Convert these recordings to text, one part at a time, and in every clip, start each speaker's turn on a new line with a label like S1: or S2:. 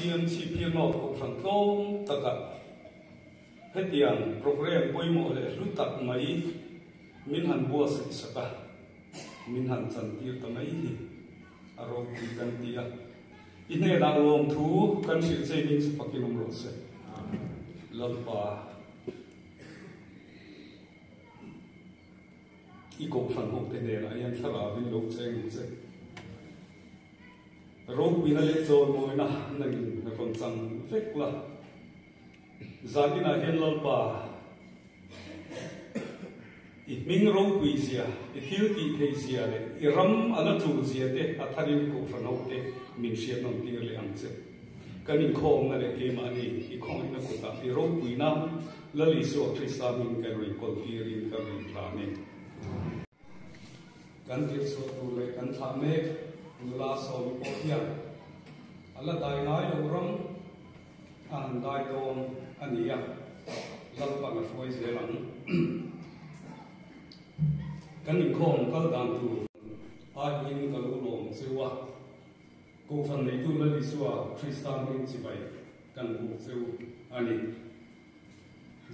S1: BCM chi piano ko phang tlom taka hetiang program poimo le lutak mai min han bua se saka min han chan tir ta mai hi aro ki kan tia ine da lom thu kan sil che min chu pakinum ro se lalpa i ko phang ho te de la yan thara bin lo cheng che rong pina le chon moi na nang na kon chang vek la zakina hen lalpa i ming rong pui sia i thil ti thei sia le i ram ana tu sia te atharin ko phang ho te min sia nong ti le ang che kanin khom na le ke ma ni i khom na ko ta i rong pui na la li so krista min ka ri kol ti rin ka ri la ne kan ti so tu le kan tha me la so po ya ala dai nai lo ram an dai dom ani ya la pa na foi se lang kanin khom kal dan tu a in ka lo lom se wa ko fan nei tu la li so krista min chi bai kan bu se ani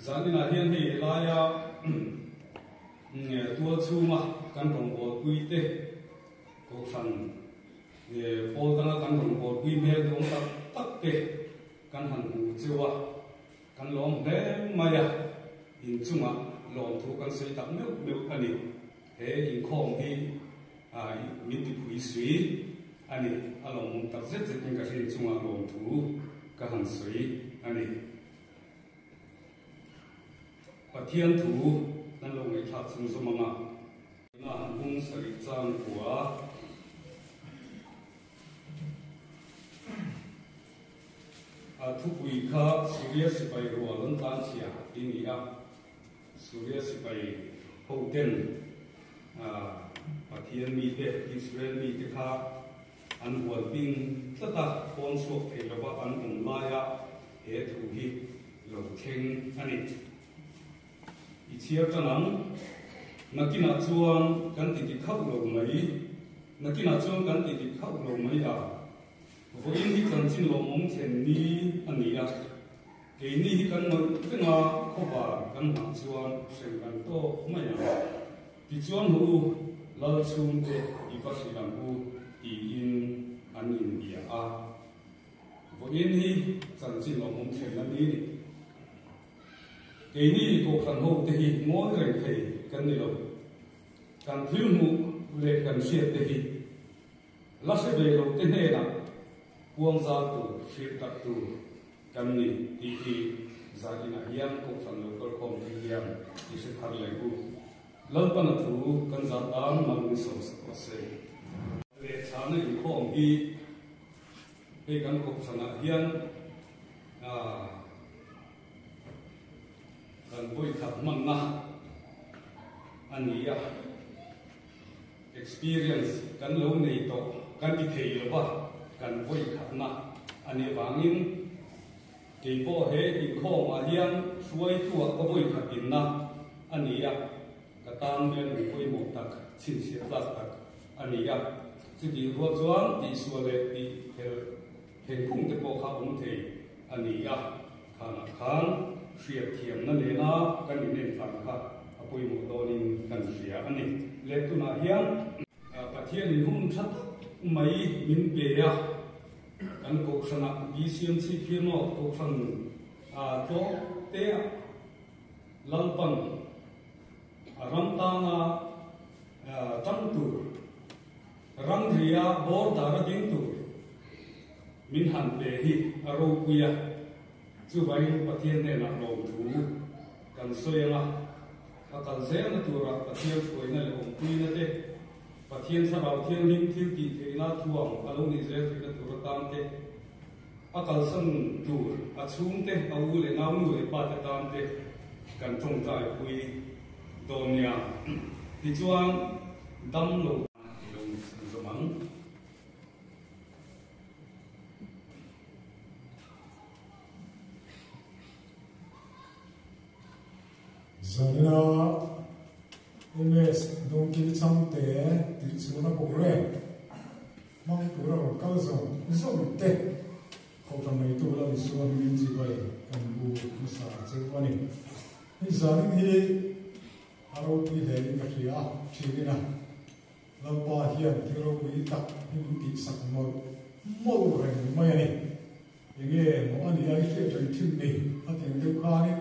S1: zanina hian hi la ya tua chu ma kan rong bo kui te ko fan pol kana kan rong bo kui mel dong tak tak ke kan han bu chewa kan lom he maya in chunga lom thu kan sei tak meu meu ani he in khom hi mi ti phui sui ani alom tak zet zet ka hin chunga lom thu ka han sui ani pathian thu nan lo ngai thak chung so mama na hung sari chang kwa a thu pui kha surya sipai ro lon tan sia ini a surya sipai hoten pathian mi te Israel mi te kha an wal ping tata kon so thei lawa an maya he thu hi lo theng ani ichia tanang nakina chuang kan ti khau lo mai nakina chuang kan ti khau lo mai a voin hi kan chin lo mong chen ni ania ke ni hi kan no tenga khoba kan ma chuan sen kan to mai a ti chuan hu lal chum te i pa si lam hu i in an in dia a voin hi kan chin lo mong chen ni cái này có khăn hậu thì mỗi người thầy cần đi đâu cần thiếu mu lệ cần xuyên thì là sẽ về đâu thế này là buông ra tu phiền tập tu cần đi thì gia đình hiền có khăn lâu có không thì hiền thì sẽ thay lại cu lâu ban đầu tu cần gia tăng mà mình sống sạch sẽ lệ cha này không đi cái cần có khăn hiền kan boi khat mang na ania experience kan lo nei to kan ti thei lo ba kan boi khat na ani wangin ke po he in kho ma hian suai tua ko boi khat in na ania ka tang ben boi mo tak chin sia plus tak ania chu ti ro chuan ti su le ti hel khung te po kha om thei ania khana khan siết thiam na le na kan in tlang kha apoi mo donin kan sia ani le tu na hian pathian in hum that mai min pe ya kan ko sana BCM chi phino ko phan to te lalpan ramtana tamtu rangria bor dara ding tu min han pe hi aro puya chu vai pathian ne na lo thu kan soyanga kan zel na tura pathian foina le om pui na te pathian sa rau thian lim thil ti theina thuang alo ni zel thina tura tam te akal san tur achum te au le naum nu e pa te tam te kan thong tai pui donia ti chuang dam lo zomang
S2: Zanina MS dong kil cham te ti chuna ko re mang tu ra ka zong zong te ko tam nei so min ji bai kan bu sa che wani ni zanin hi aro pi le ni ka ria thirina lamba hian thiro wi tak hin ti sak mo re mai ani enge mo ani ai fe fe thim ni a teng de kha ni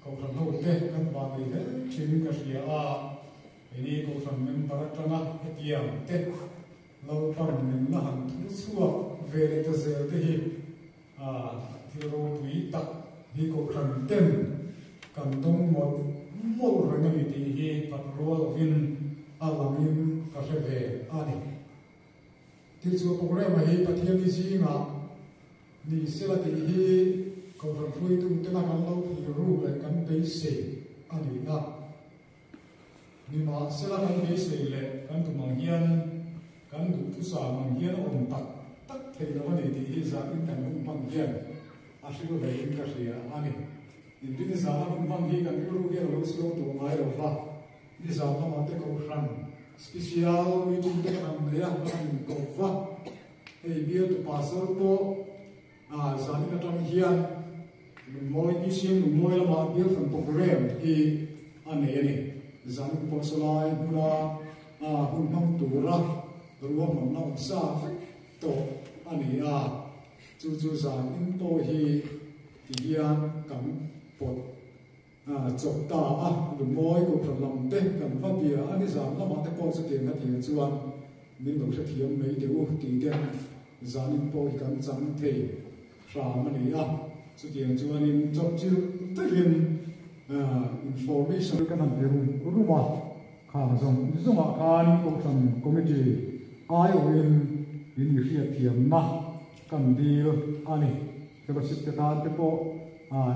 S2: ko thang ho te kan ba ni le thim ka ria a ini ko thang men paratanga hetiam te lo pam min na han thu suwa ve le te zel te hi a thiro wi tak hi ko thang tem kan dong mo re ni ti hi patrol vin alamin ka ve ani ti chu program hi pathian ni si nga ni sela ti hi ko ran fui tum te na kan lo hi ru le kan pe se ani na ni ma sela kan pe se le kan tu mang hian kan du tu sa mang hian om tak thei lo ni ti hi za in kan lu mang hian a siru le in ka ria ani in din za na mang hi kan ru hi lo so tu mai ro fa ni za na ma te ko ran special meeting te kan ya kan ko fa ei bia tu pasal po zani ka tam hian moi ki sim moi la ma bia fan program ki ane ani zani po solai bula hun mang tu ra ruwa mam na sa to ani chu zan in po hi ti hian kam pot chok ta lu moi ko from lam te kan fa bia ani zan la ma te po se te na ti chuan min lo se thiam mei te u ti te zanin po kan chang thei ramani chu tiang chuan in job chiu takin information kan han peru ruma kha zong kan ko tham committee ai win in ria thiam na kan dir ani ke ba sit ta te po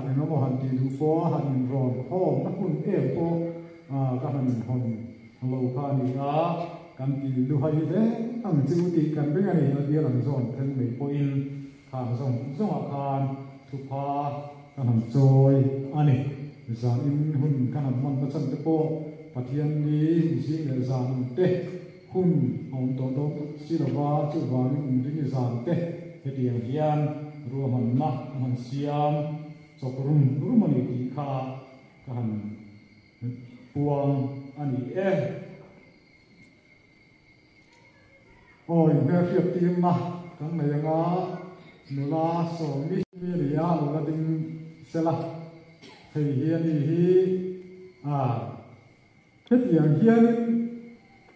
S2: eno mo han ti du po han ron ho na kun e po ka han hon lo kha ni kan ti lu hai le ang chu ti kan be ani a dia lang zon then me po in kha zong kan thu pa kan han choi ani zan in hun kan han man chan te po pathian ni si le zan te hun om to si la wa chu wa ni ri zan te he tiang hian ru man na man siam chok rum ani ti kha kan puang ani oi me fiat tim na kan mai nga nula so mi ria la ding sela hei hian hi het yang hian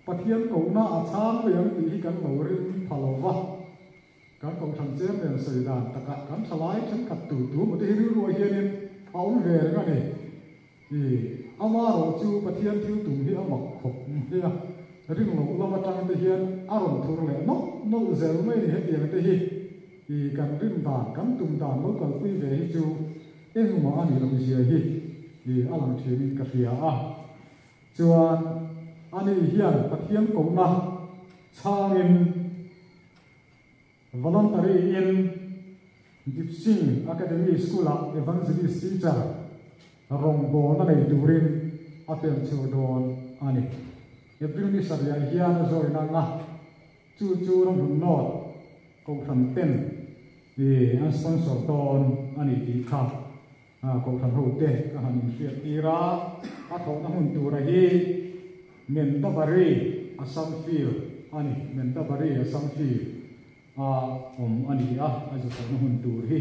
S2: pathian ko na a chang yang ti kan lo rin phalowa kan ko thang chem len sei dan taka kan thalai chan kat tu mo te ri ro hian aum ve ga ni ama ro chu pathian thiu tum hi amak khop hi ring lo lama tang te hian aron thur le no zel mai ni he tiang te hi kan rim dan kan tum dan mo kan pui ve hi chu ma ani lo sia hi alang thiri ka ria chuan ani hian pathian ko na changin voluntary in Dipsing Academy School Evangelist Teacher rongbo na nei durin atem chodon ani April ni saria hian zoi na chu ram not ko tham ten an sponsor ton ani ti kha ko tham ho te ka han fiat ira a thong na hun tu ra hi men ta bari asam fil ani men ta bari asam fil om ani a ju thong na hun tu hi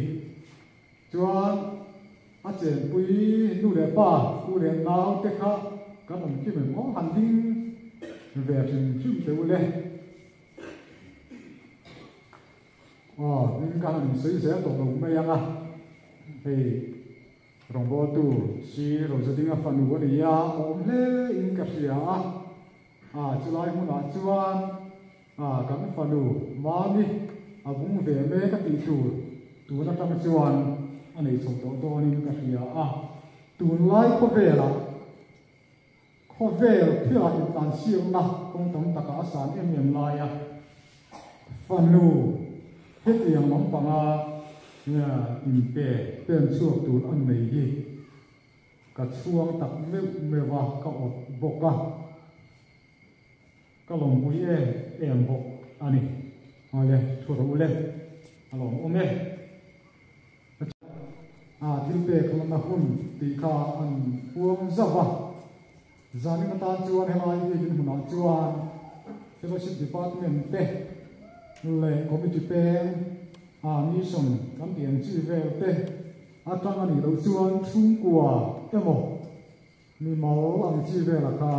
S2: chuan a chen pui nu le pa u le nau te kha ka om ki men mo han ding về trình chim te u le nhưng cái hình xây sẽ tổ đồng mấy anh thì rong bo tu si rồi sẽ tiếng phần của đi ôm lê in cái gì chú lại muốn nói chuan cái phần mà đi cũng về mấy cái tu nó trong chuan anh ấy sống tổ in cái gì tu lại có về là có về thì là hiện tại siêu na công tổng tất cả sản em lại phần hết tiền mong bằng in bè bên chuộc tụi anh này hi cả chuông tập mê vào cả ột bọc cả lòng mũi em bọc anh này thôi lên thua đâu lên lòng ôm thil pe khlana hun ti kha an puang zawa zani ka tan chuan helai hi din huna chuan fellowship department te le committee pen mission kan tiang chi vel te atang ani lo chuan thung kwa emo mi mau ang chi vel ka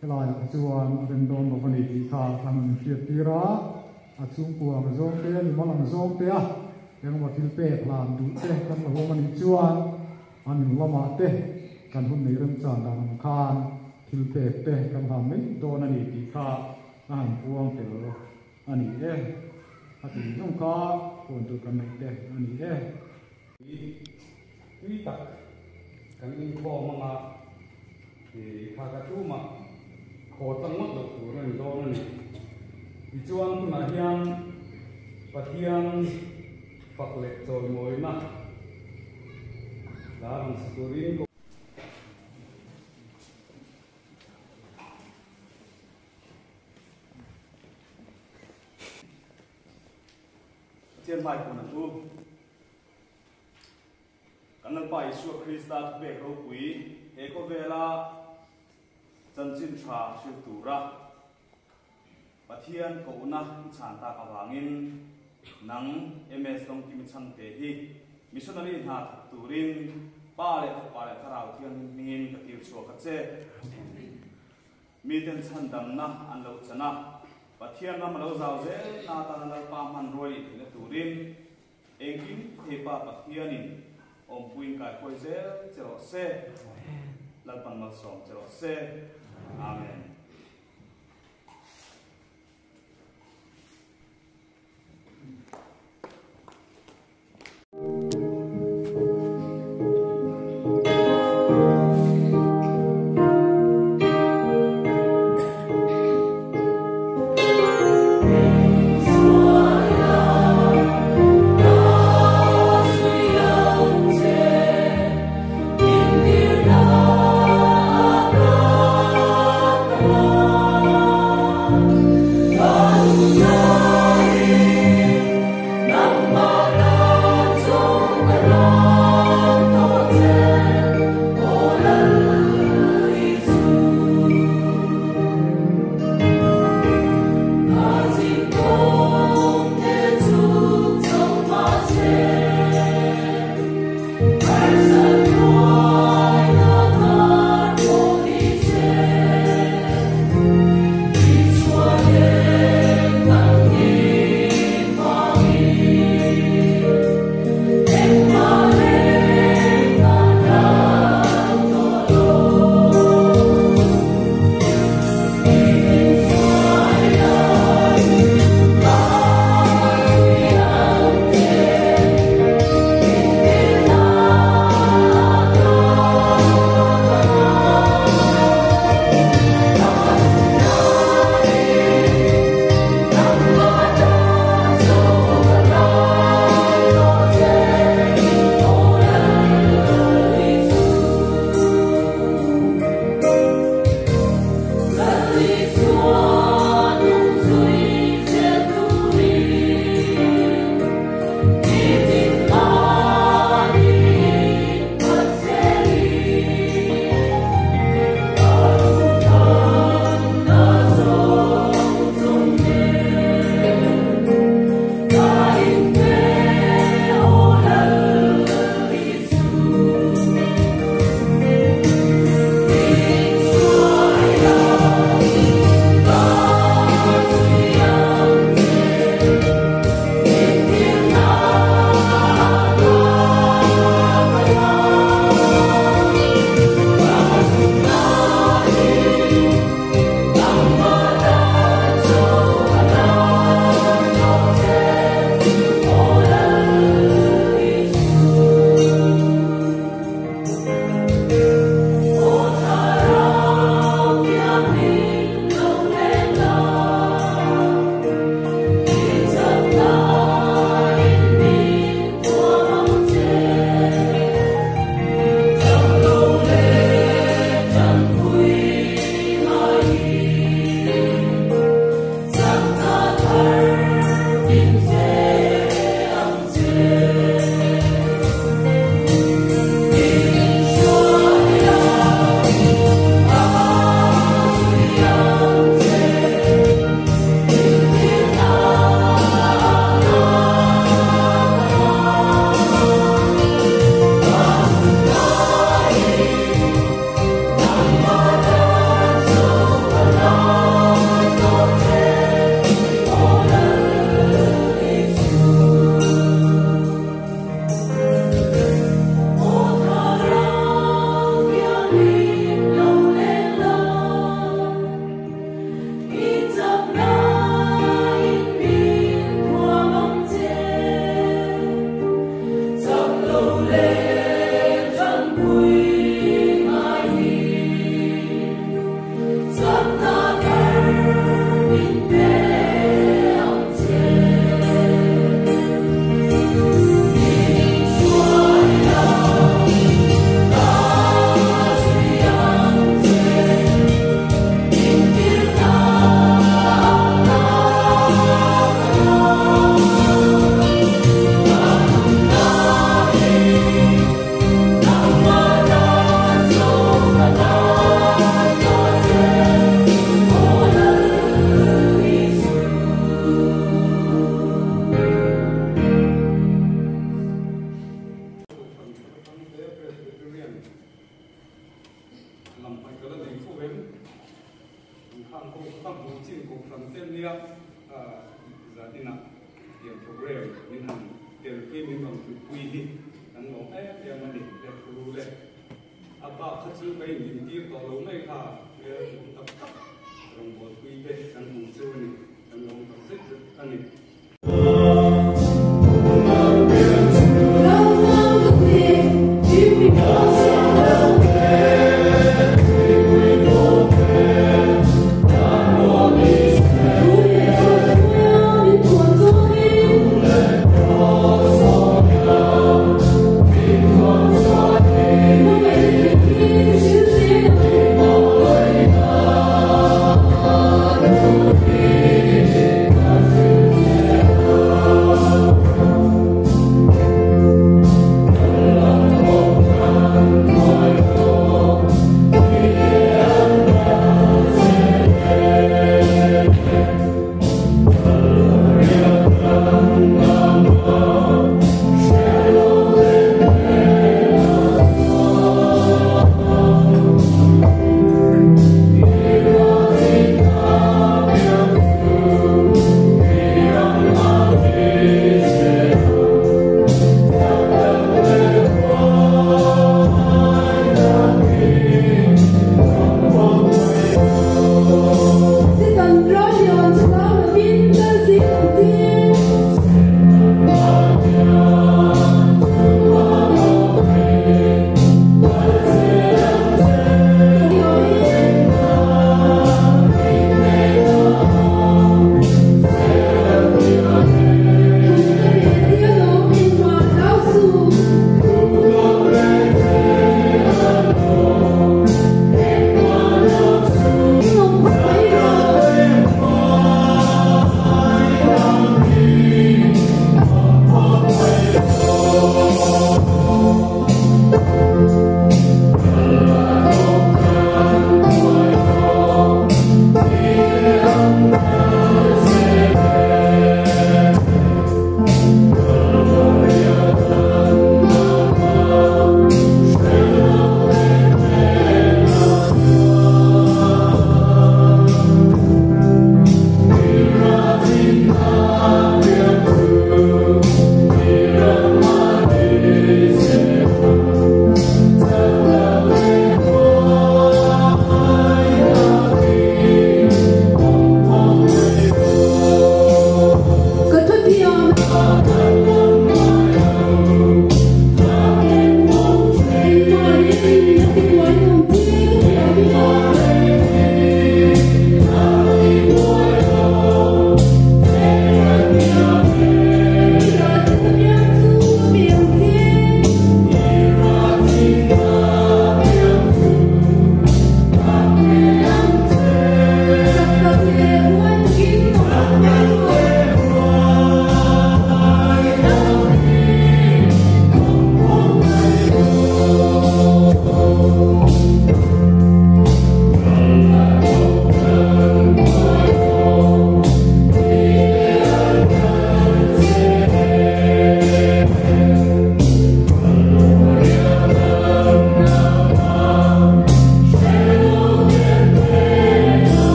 S2: helai chuan random bani ti kha kan hriat tira a chung kwa ma zong te ni malang zong te a yang ma thil pe plan du te kan lo mani chuan anin lama te kan hun nei ram chan dang khan thil pe te kan ha mai don ani ti kha an puang te lo ani e ati nong ka pon tu kan nei te ani e
S1: tuy tak kan in kho manga kha ka tu ma kho tang mak lo tu ren do ni chuan tu na hian pathian fakle choi moi na darang story
S3: chen mai kun tu kan lang pai su krista be ro pui e ko vela chan chin tha su tu ra pathian ko na chan ta ka wangin nang ms long kim chang te hi missionary na turin pa le tharau thian mingin ka tir chu ka che mi ten chan dam na an lo chana pathian nam lo zau ze na ta na pa man roi ne turin engkin he pa pathianin om puin kai khoi ze chero se lalpan mal som chero se amen.
S4: Oh
S1: quy hi nang ngom ya mani le khu le apa khachu kai nin ti to lo mai kha le tap tap rong bo quy be nang mung chu ni nang ngom tak sik ani
S4: Hãy subscribe cho kênh Ghiền Mì Gõ để không bỏ lỡ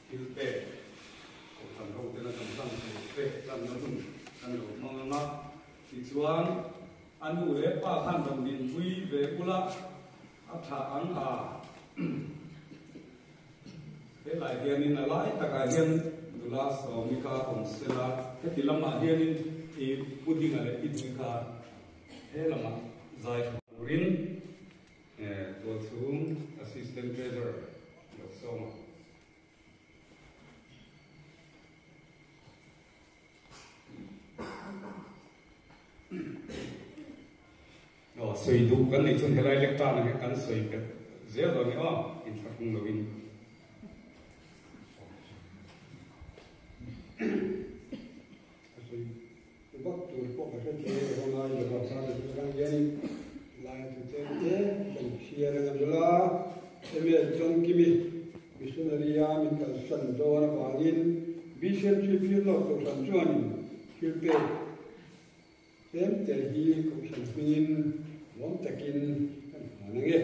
S1: hilpe ko tan ho te na kan san te lan na hun kan lo ma na ti chuan anu le pa khan dam din hui ve kula a tha ang a he lai hian in alai taka hian dula so mi kha om sela he tilama hian in e puding ale idika he lama zai rin to chung assistant treasurer so soi du kan nei chun helai lek ta na kan soi pe zel do ni in thakung lo in
S2: bác tuổi của các thế hôm nay là bảo sao để chúng ta nghe lại từ trên thế cần chia ra làm là em biết trong kimi missionary mình cần sẵn cho nó vào in vision chi phí lo của sản xuất phim pe em để hi của sản xuất vốn takin kan hanange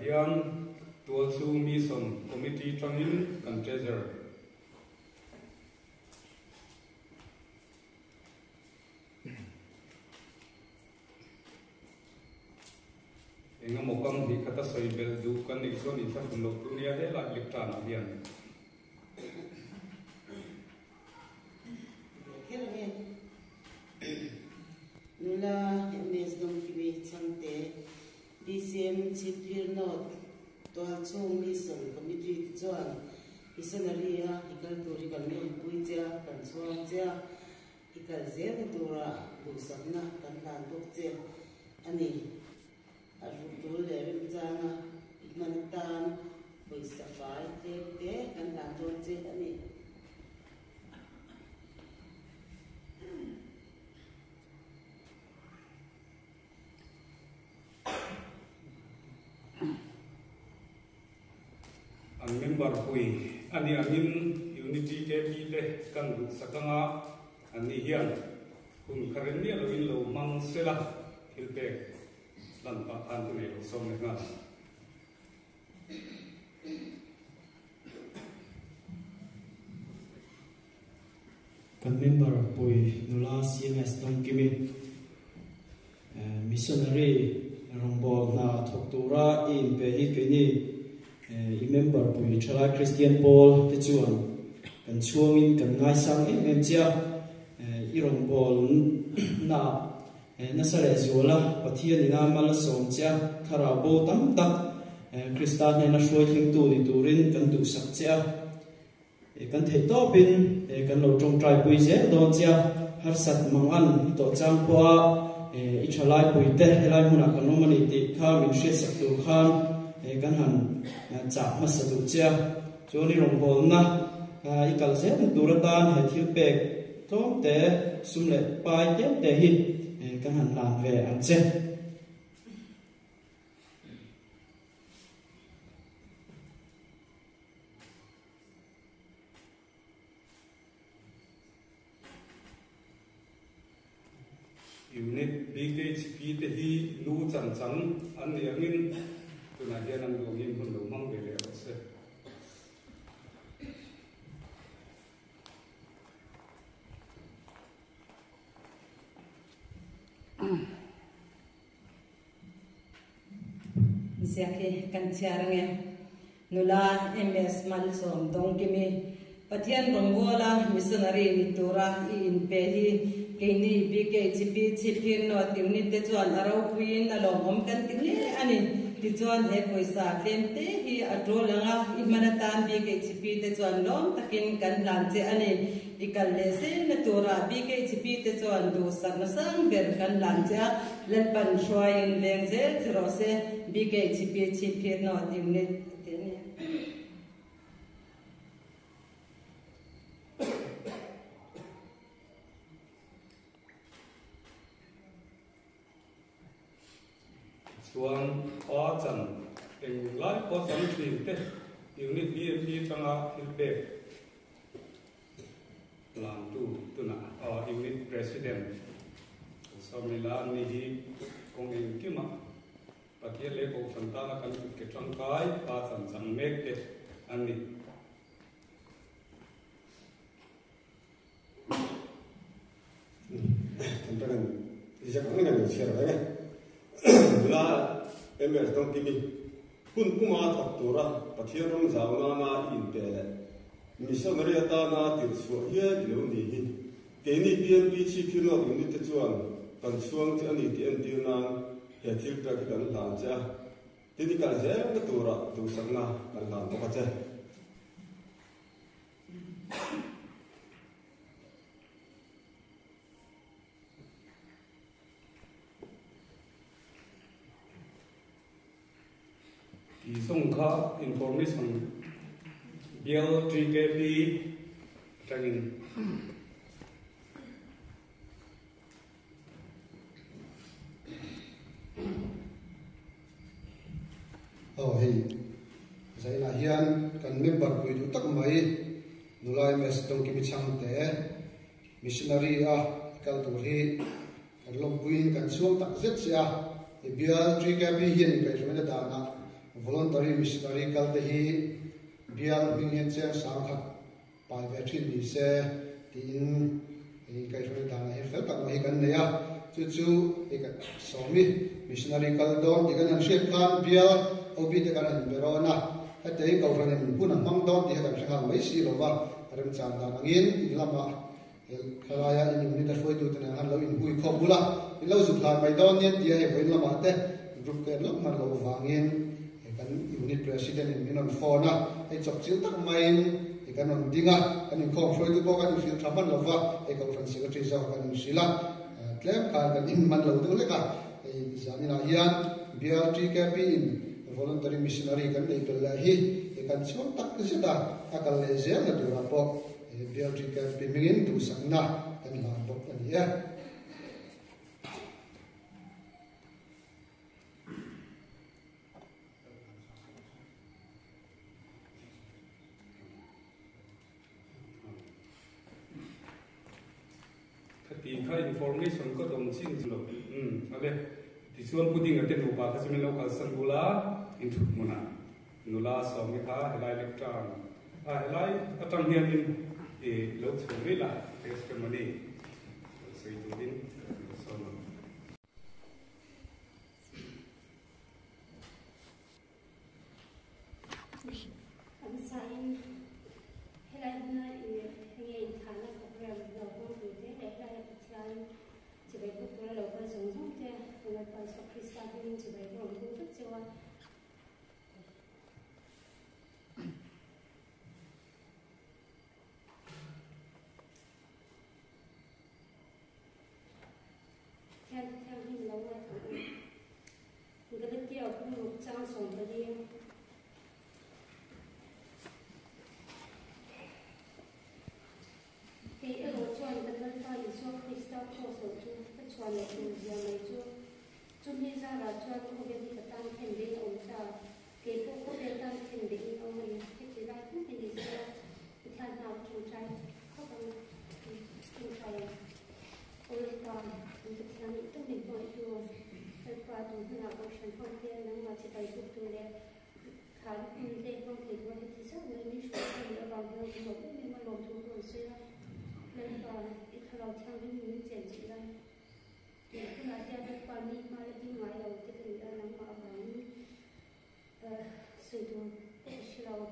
S1: hian tua chu mission committee tangin kan treasurer enga mokam hi khata soi bel du kan ni so ni sa phun lo tu nia he la lik ta na hian
S4: nula ms dong kiwi changte DCM chief not to chung mission committee chuan missionary a ikal turi kan no puicha kan chuang cha ikal zel tura du sakna kan lan tok che ani aru tu le rim changa man tan poi safai te kan lan tok che ani
S1: an member pui ani angin unity ke pi le kan du sakanga ani hian kun kharen ni lo in lo mang sela hilpe lan pa an tu ne lo som ne nga
S5: kan member pui nula CMS dong kimi missionary rongbol na thoktura in pe hi ke ni i member pui chala Christian Paul te chuan kan chuangin kan ngai sang em chia i rongbol na nasare zola pathian ina mal som chia thara bo tam tak Christian na shoi thing tu ni turin kan du sak chia kan thei to pin kan lo trong trai pui je do chia har sat mangan to chang kwa i chalai pui te helai huna kan no mani ti kha min she sak tu khan kan han cha masadu chia choni rongbol na i kal se duratan he thil pek tom te sumle pai te hi kan han lam ve an che
S1: unit BKHP te hi lu chan chang an ni angin tuna hian an lo ngin hun lo mang ve le se
S6: Siake kan chiarange nula MS malsom dong kimi pathian rongbola missionary nitura in pehi keini BKHP chipin no tiuni te chuan aro queen along om kan tingle ani ti chuan he poisa tlente hi adrolanga imanatan BKHP te chuan lom takin kan lan che ani ikalle se natura BKHP te chuan du sakna sang ber kan lan cha len pan shwain leng je zero se BKHP chipin no tiuni tene
S1: chuan pa chan eng lai ko sam thim te unit BMP tanga hilbe lam tu na unit president so milan ni hi kong in kima pakia le ko santana kan ke tangkai pa san sang mek te ani
S7: tantaran isa kan ngan share ba la emer tong kimi pun puma thak tura pathia rom zauna ma in pele missionary ata na tir so hia lo ni hi ke ni BMP chi phino ni te chuan kan chuang ti ani ti an ti na he thil ta ki kan lan cha ti ni ka je na tura tu sakna kan lan ko cha
S1: Songkha information bill 3KP training
S8: hei zaina hian kan member pui du tak mai nulai mes tong ki chang te missionary a kal tu hi kan lom puin kan suang tak zet sia bial 3KP hian kai jmena da na voluntary missionary kal te hi bial hing chen sang khat pai ve thin ni se tin kai jmena da na he fel tak mai kan ne ya chu ek somi missionary kal don ti kan an shep kan bial obi te kan an berona ate ko ran en puna mang don ti kan sang mai si lo wa ram chan da ngin lama khalaya in ni da foi tu tan han lo in hui kho bula in lo zu thlan mai don yen ti ai voi lama te group ke lok man lo wangin kan unit president in on phone na ai chok chil tak mai in kan on dinga kan in khom foi tu bo kan fil thaman lo wa ai ko ran secretary zo kan in sila tlem kan in man lo tu le ka ai zanina hian BRT in voluntary missionary kan nei pel la hi e kan chon tak se da akal le ze na du ra po BRT mingin tu sakna kan la bok ani ya
S1: khati kha information ko dong chin lo ale tisuan puding aten upa khasmin lo khal san bula inthuk muna nula som kha helai lectran helai atang hian in e lo chhuri la testimony sei tu din so
S9: I'm saying, hello, hey, Thana, program, no, hello, Tian, to be put to a local zone, and I pass for Christian to be from good to one. Tell him no way. The video of who sounds on the day. Thì ở chỗ chuan cái nơi ta đi xuống Christoph cho số chú cái chuan này từ giờ này chú đi ra là chuan không biết đi tan thành đi ông ta cái cô có biết tan thành đi ông này cái gì đây cũng thì đi ra cái thằng nào chú trai không có chú trai ôi con cái thằng này tôi định hỏi chú cái qua tôi cứ nào cũng sản phẩm kia nó mà chỉ phải giúp tôi để khá là để không thể qua thì chắc người đi xuống thì ở vào đâu cũng không biết mà lộn thú rồi xưa nên là ít khi nào theo những những chuyện chị đây thì cứ nói theo cái quan niệm mà đi ngoài đầu cái gì đó nó mà vẫn sử dụng cái sự đầu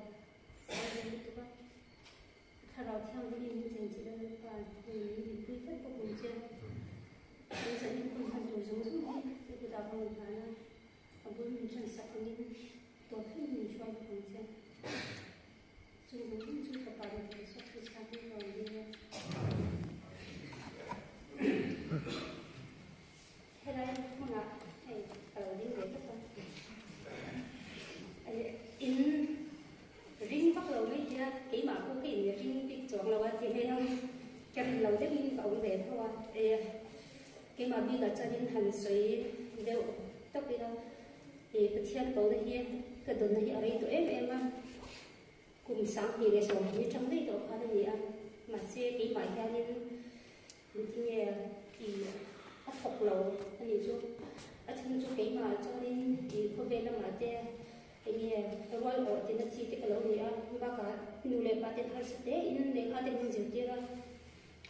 S9: cái gì đó khi nào theo những chuyện chị đây và những quy tắc của mình chưa bây giờ những con hành động giống giống như cái đạo Phật là ở bên mình chân sạch những tổ chức mình cho cái mình chưa chúng mình chưa có bảo được sự thực sáng rồi như thế đây không ạ ở đi về các con in riêng bắt đầu với kỹ mà cũng kỹ riêng bị chọn là thì hay không cho nên lâu tiếp in cậu về thôi cái mà bây giờ cho nên hành suy đều tóc đi đâu thì cái thiên cầu này cái đồ này ở đây tụi em cùng sáng thì để sống như trong đây đó khá là nhiều mà xe cái bài ca nên thì nghe thì áp phục lầu anh ấy chú chân chú cái mà cho nên thì có về là mà thế anh nghe cái gọi ở trên cái chi cái lầu này ba cả nụ lệ ba tên hai sợi in để hai tên mình diễn ra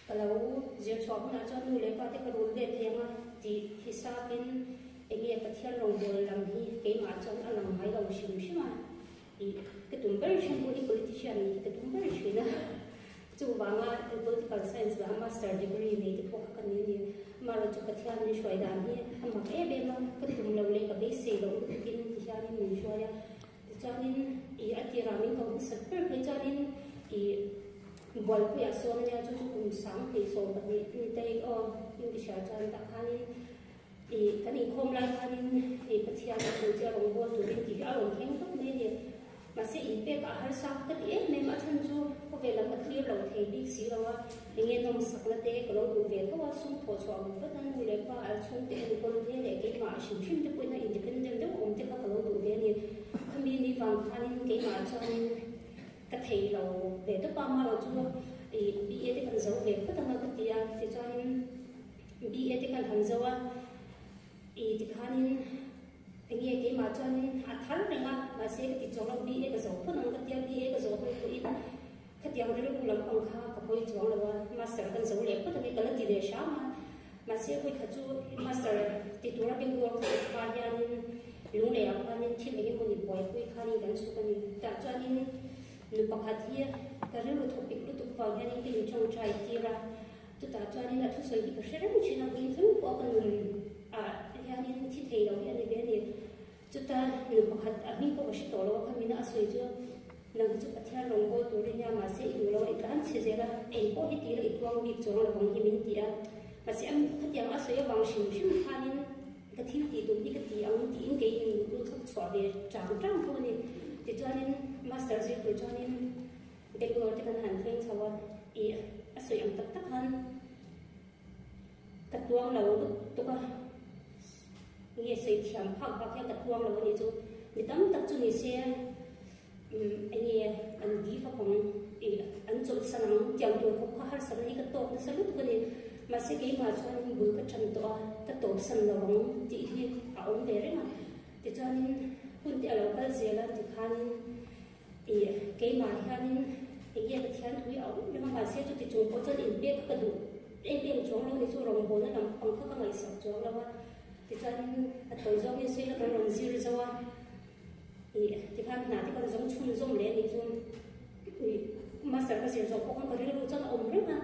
S9: cái lầu diễn xóa nó cho nụ lệ ba tên cái rốn về thế mà thì sao bên anh nghe cái thiên lòng bờ làm thì cái mà cho nó làm hai đầu xíu mà thì cái tụm bơi trên của politician cái tụm bơi trên đó chú bảo mà political science là master degree này thì có cái này mà rồi chú cái thiên này xoay đàn thì mà cái bên mà cái tụm lâu lên cái base xây đầu cái thiên thì thiên này mình xoay cho nên ý ở địa mình cũng rất phải cho nên ý bol của nhà số này chú cũng sáng thì số cái này đây nhưng cái sản phẩm đặc hàng ý cái này không lại cái này ý cái thiên này cũng chỉ là một tụi thì ở đồng hành tốt này mà sẽ ít bé cả hai sao cái gì nên mà thân chú có về là một liều lâu thì đi xí đâu thì nghe nó sắc là thế cái lâu đủ về thôi xuống thổ xóa một cái năng lượng và ở xuống tiền còn thế để cái mà sử dụng cho quên là independent đó ông thì các lâu đủ về thì không biết đi vào anh cái mà cho nên cái thầy lâu về tất cả mà lâu chú thì bị cái cần dấu về tất cả cái gì thì cho nên bị cái cần hàng dấu thì anh anh nghe cái mà cho nên thắng rồi mà sẽ cái chỗ làm bị cái dấu phân cái tiêu bị cái dấu phân cái tiêu rồi cũng làm bằng khá cái khối chỗ là master cái dấu lệ cái cái là để sao mà sẽ cái chú master thì tôi làm bên của khoa gia nên lúc này khoa nên chỉ cái môn bồi cái khá nên cái số cái này cho nên nếu bằng hạt thì cái rồi topic lúc tôi vào cái này cái trong trái thì ra tôi ta cho nên là tôi xây cái sẽ rất là chuyện là cái thứ của cái người nên chỉ thấy đâu hiện nay bên này chúng ta nếu mà hạt mình có cái tổ lo cái mình đã xây chưa lần chúng ta theo lòng go tổ nhà mà sẽ yêu lo cái anh sẽ ra em có cái tí là quang bị chỗ là bằng cái mình tí mà sẽ em cái tiếng ở xây bằng xíu xíu pha nên cái thiếu tí tụi cái tí ông tí cái lúc không xóa về trắng trắng thôi này thì cho nên master gì cho nên cái người thì cần hành thêm sau ý xây ông tất hơn cái tuang lâu tụi nghe xây thiam phăng và cái tuang lâu này chú thì tấm tập trung xe anh nghe anh đi vào phòng anh chọn sang chàng tuổi cũng có hai sang cái tổ nó sẽ lúc cái này mà sẽ cái mà cho nên bữa cái trần tổ cái tổ sang là bằng chị thì ông về đấy mà thì cho nên kun thì là cái gì là thì khan thì cái mà khan thì nghe cái thiam tuổi ông nhưng mà sẽ cho thì chúng có cho đến biết cái đủ em biết chúng nó thì chúng lòng bốn nó làm bằng các ngày sập chúng là thì cho nên tối giống như suy là cái lòng dư rồi thì khan nào thì còn giống chun giống lên thì chun thì mà sợ cái gì rồi cũng không có điều cho nó ổn rất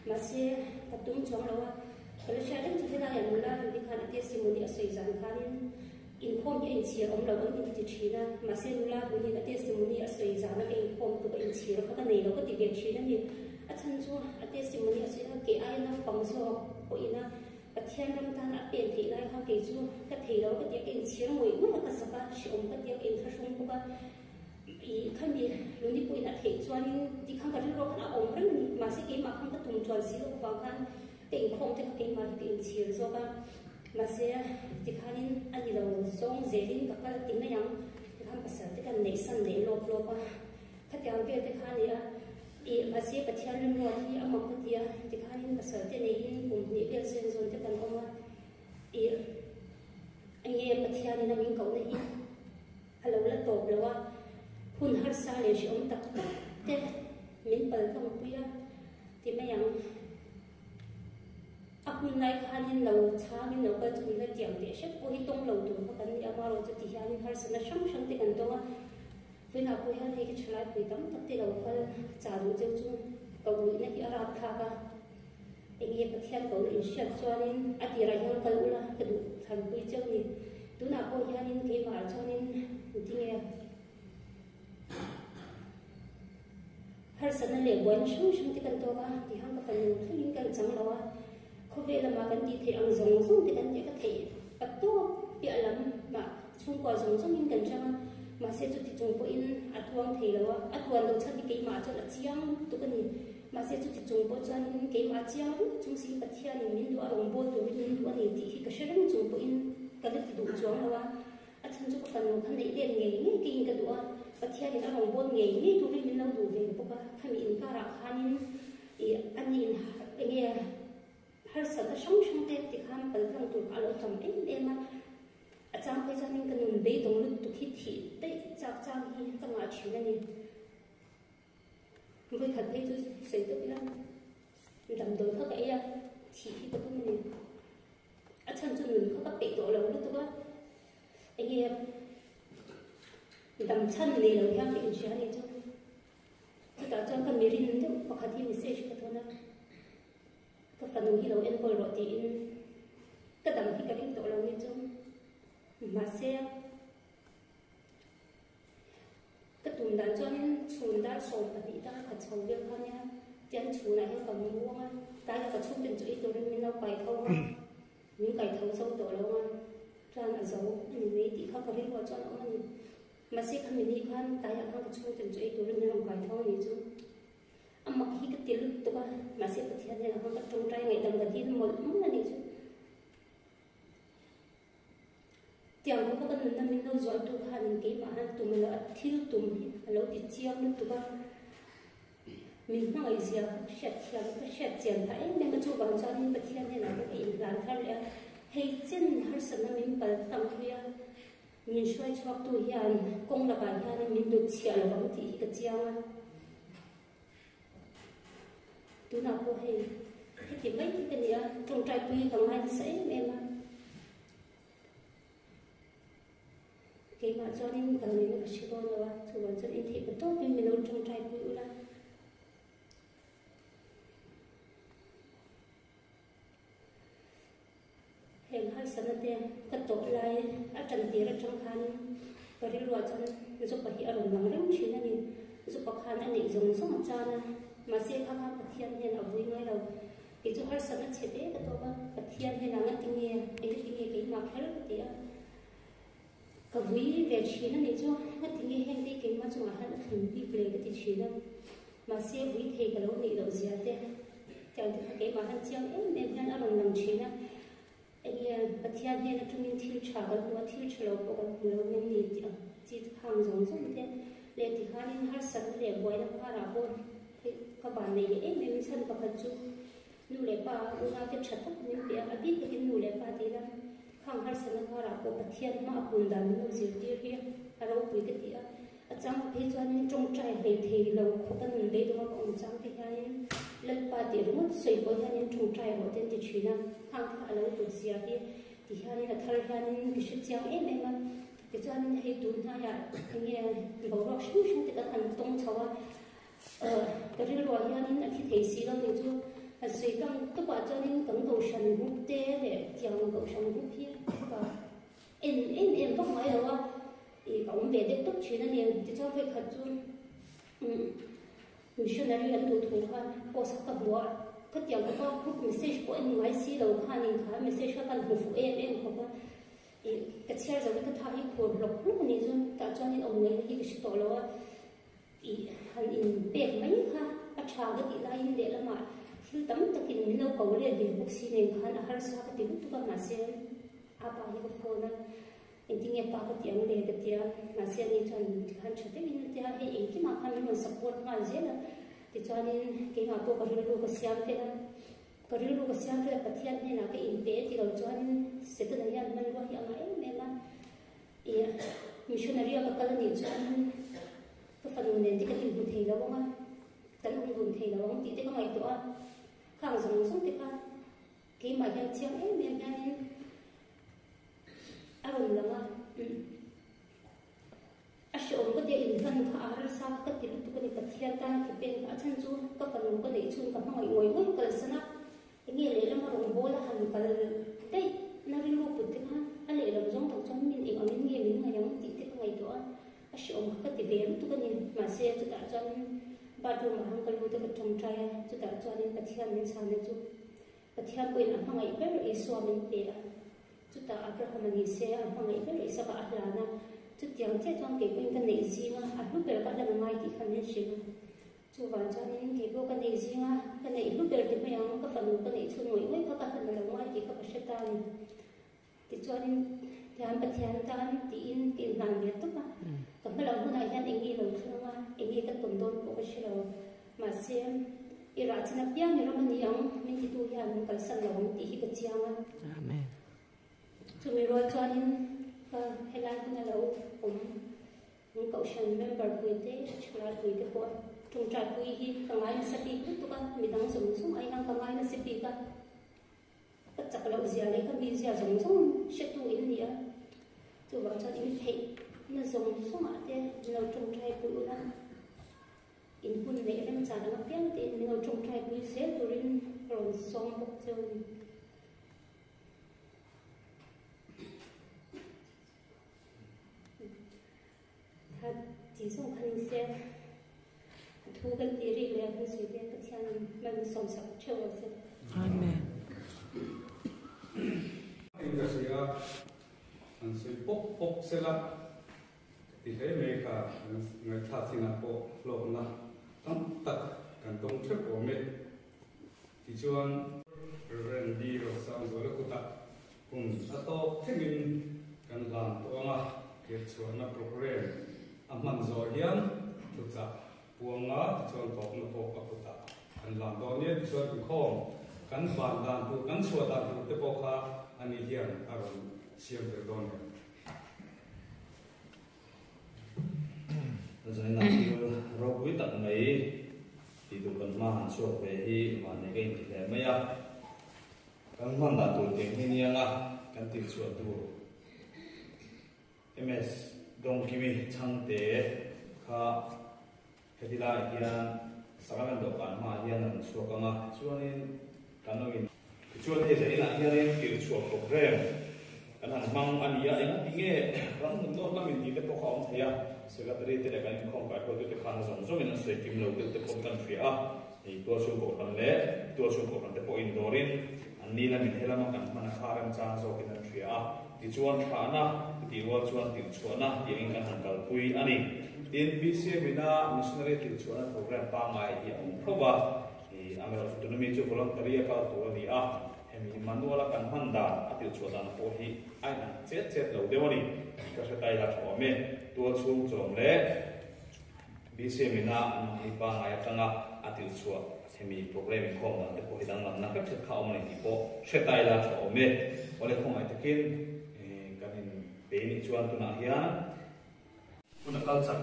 S9: mà sẽ tập trung chúng là cái là sẽ đến là hiện là thì khan cái gì muốn đi suy rằng khan in không như in chia ông là ông thì chỉ là mà sẽ là cái gì cái gì muốn đi suy rằng là in không cái in chia là cái này nó có tỷ lệ chỉ là gì thân chú cái gì muốn đi suy là cái ai nó bằng số của in cái thiên lâm tan ở biển thì lại không cái chú cái thì đó cái tiếng chiến mũi cũng là cái sao cả sử dụng cái tiếng phát súng cũng có ý không gì lúc đi bụi đã thấy cho nên thì không có điều nó ổn rất mà sẽ cái mà không có tùng tròn xíu vào khăn tỉnh không thì cái mà tỉnh chiến rồi cả mà sẽ thì khá nên anh đi đầu sông dễ đến các cái tính này nhá thì không phải sợ cái cái này sân này lột lột qua cái tiếng kia thì khá này mà sẽ cái thiên lâm rồi thì âm cái tiếng thì khá nên phải sợ cái này cùng những cái dân rồi thì cần không anh em cái thiên này mình cậu này hello là tốt rồi hun har sa le shi om tak te min pal thong puya ti me yang akun nai khanin lo cha min lo ka chu la tiang de she ko hi tong lo tu ka kan ya ma ro chu ti hian har sana shang shang te kan tonga vina ko hian he ki chlai pui tam tak te lo ka cha ru je chu ko ni na ki ara tha ka engi ka thian ko in sha chuanin ati ra hian kal ula ka du than pui chau ni tu na ko hian in ke ma chuanin ti nge har sana le boin shung shung ti kan to ka ti hang ka fan thing kan chang lawa kho ve lama kan ti the ang zong zong ti kan te ka the pat to pia lam ma chung ko zong zong in kan chang ma se chu ti chung po in atuang the lawa atuan lo chhan ki ma chu la chiang tu kan ni ma se chu ti chung po chan in ke ma chiang chung si ka thia ni min do arong bo tu min do ani ti hi ka sherang chung po in ka le ti du chuang lawa a chan chu ka fan lo khan nei den nge nge ki in ka do pathian in arong bon nge ni tu min lo du ve poka khami in ka ra khanin ani in nge har sa ta shong shong te ti kham pal lang tu ka lo tham em ma achang pe chanin kan nun be dong lut tu khi thi te chak chang hi ka nga thina ni với thật thấy tôi xây tự lắm làm đồ thất ấy à chỉ khi tôi không nhìn ở chân cho mình có các bị độ lâu đó tôi anh em làm chân này là theo định chế này cho tôi đã cho cái mirin đó hoặc là thì mình sẽ chỉ thôi đó cái phần đầu lâu em gọi là tiền cái đằng khi cái định độ lâu như cho mà sẽ cái tụm đàn cho nên chùn đã sổ và bị ta phải chầu việc hơn nha chân chùn này không còn mua mà ta là cái chung tiền chuỗi tôi nên mình đâu phải thâu những cái thâu sâu tổ lâu mà ra là giấu mình lấy tí khác cái lo cho nó mà sẽ không mình đi khăn ta là không cái chung tiền chuỗi tôi nên mình đâu phải thâu gì chứ mà khi cái tiền lúc tôi mà sẽ có tiền là không có trong trai ngày tầm cái tiền một là này chứ tiếng của các bạn mình đâu giỏi tu hành cái mà han tụi mình là thiếu tụi mình lâu thì chiang lúc tụi mình nói gì à sẹt tiền thấy nên mà chú bạn cho nên bật thiên này là cái gì làm thay là hay chân har sân mình bật tăng kia mình xoay cho tu hiền công là bài hiền mình được chia là bằng thì cái chiang à tu nào có hay thì mấy cái này trong trai quy còn ai sẽ em mà cái mà cho nên cái này nó chỉ có là chủ bản cho nên thì cái tốt nhưng mình đâu trong trai bự ra hiện hai sản tiền cái tổ lại ở trần tiền ở trong khan cái đi loa chân giúp bà hiểu được bằng lắm chuyện này giúp bà khan anh ấy dùng số một cha này mà xe khang khang bát thiên hiện ở dưới ngay đầu cái chỗ hai sản chết đấy cái tổ bát thiên hiện là ngắt tiếng nghe cái mà khá là cái cái vui về chuyện này cho cái tiếng nghe hiện đi cái mà chúng ta hắn thường đi về cái chuyện này mà xe vui thì cái lâu này đâu gì thế chẳng thì cái mà hắn chiang em nên hắn ở lòng chuyện này anh bát thiên hiện là chúng mình thiếu trả cái của thiếu trả lâu cái lâu mình đi chỉ hàng giống giống thế để thì hắn har sẵn để gọi là qua là bon các bạn này em mình sẵn các bạn chú nu lệ ba u na cái chặt mình bị ở biết cái nu lệ ba thì là khang har sẵn qua là của bát thiên mà cùng đàn nu diệt đi kia ở đâu bị cái gì ở trong cái cho nên trong trai thì lâu không có người đây đâu mà ông trong cái này lần ba thì đúng sợi có nên trong trai họ tên thì chuyện nào khang thà lâu tuổi xưa thì hai là thay hai cái sự chiang em mà cái cho nên hay tụi nó ya cái nghe bảo rõ suốt thì các anh tông cháu cái điều đó ya nên là khi thấy xí đâu thì chú suy tâm tất cả cho nên tổng cầu sản hút tê để chàng cầu sản hút kia và em không nói đâu thì cũng về tiếp tục chuyện này thì cho việc khẩn trương missionary là tụi thủ ha có sắc tập bùa cái tiếng của con group message của em nói xí đầu ha nên khá message các bạn phụ em không có cái share rồi cái thay của lộc lúc này rồi ta cho nên ông ấy cái sự tổ lo hắn in bẹt mấy ha cha cái gì lại để làm mà khi tấm tất cả mình đâu có để về bốc xí này hắn har sa cái tiếng tụi mà xem apa cái phone ini nghe ba cái tiếng để cái tiếng mà xem như cho hắn cho tới mình thì hay cái mà hắn mình support mà dễ là thì cho nên cái mà tôi có thể lưu cái xem thế là có thể lưu cái xem thế là cái thiên này là cái in bé thì rồi cho nên sẽ tự nhiên mình có hiểu ngay nên mà missionary cái cái này cho nên cái phần này thì cái hình thầy đó không ạ cái hình thầy đó không thì cái ngày đó khang giống giống thì cái mà hiện chiang ấy nên anh là mà asho có thể in thân thà ra sao cái tiền tụi cái thiên ta cái bên cả chân chú cái phần cái để chun cái mọi ngồi ngồi cái sana nghe lấy làm rong bố là hành cái đấy nó đi lúc bực ha anh lấy làm giống thằng trong mình ở mình nghe mình ngày giống tí cái ngày đó asho cái tiền về tụi cái mà xe tụi ta cho ba đứa mà hàng cái lúc tụi cái trong trai tụi ta cho nên cái thiên mình sang nên chú cái thiên quên làm ngày bé rồi xóa mình về chúng ta Abraham này sẽ mang lại cái lợi sao cả là na chúng ta chết trong cái cái này gì mà lúc bây giờ các lần mai thì không nên gì chú vào cho nên cái bộ cái này gì mà cái này lúc bây giờ thì bây giờ các phần cái này chú ngồi với các phần là ngoài thì các bạn sẽ ta thì cho nên thì anh bật thiên ta thì in cái làm việc tốt mà kan malang hunai hian engi lo thunga engi kan ton don ko shilo ma sem ira china piang ni ramani ang min ti tu hian kal san lo ti hi ka chianga amen chumi ro chuanin ka helai na lo ka ushan member puite chula puite ko tung tra pui hi kangai na sapi tu ka midang sum sum ai nang kangai na sapi ka chakla uzia le ka bi zia zong zong shetu in nia tu ba cha in thei na zong zong a te no tung trai pu na in hun le lem cha na piang te no tung trai pu se turin ron song bok cheu ha ji song khan se thu kan ti ri le ha su te ka thian man som sak cheu se amen
S1: Indonesia an sui pok sela ti he me ka ngai tha Singapore lo na tam tak kan tong thep o me ti chuan ren di ro sang zo le kuta ato themin kan lam to ma ke chuan na program amman zo hian tu cha puanga chuan tok na pok ka kuta kan lam do ne chuan khom kan ban dan tu kan chua dan tu te pok kha ani hian aron siam te don
S3: rồi là rồi quý tận mấy thì tụi cần mà hàng số về thì mà này cái gì thế mấy à cần hoàn đã tụi tiền như nhau à cần tiêu số tụi ms đông kimi chăng tế kha thì lại hiện sáng ngày đầu bản mà hiện là số cái mà cho nên cần nói cho nên thế là hiện tiêu số program kan han mang ania ina pinge ram mun do la min ti te pokha om thaya secretary te kan khom ka ko te khan zong zong in se kim lo te pom kan thria ei to chu ko kan le to chu ko kan te po in dorin an ni la min hela ma kan mana kharam cha zo kin thria ti chuan khana ti wa chuan ti chuana ti in kan han kal pui ani tin bca bina missionary ti chuana program pa ngai hi om thoba ei amero autonomy chu voluntary ka to ni a hemi manuala kan handa atil chuadan po hi aina chet lo dewani ka se tai la thome to chung chom le bc mina ni pa ngai tanga atil chua hemi program khom dan te po hi dang na ka thek khaw mai ti po se tai la thome ole khom ai takin kanin pe ni chuan tu na hian una kalchak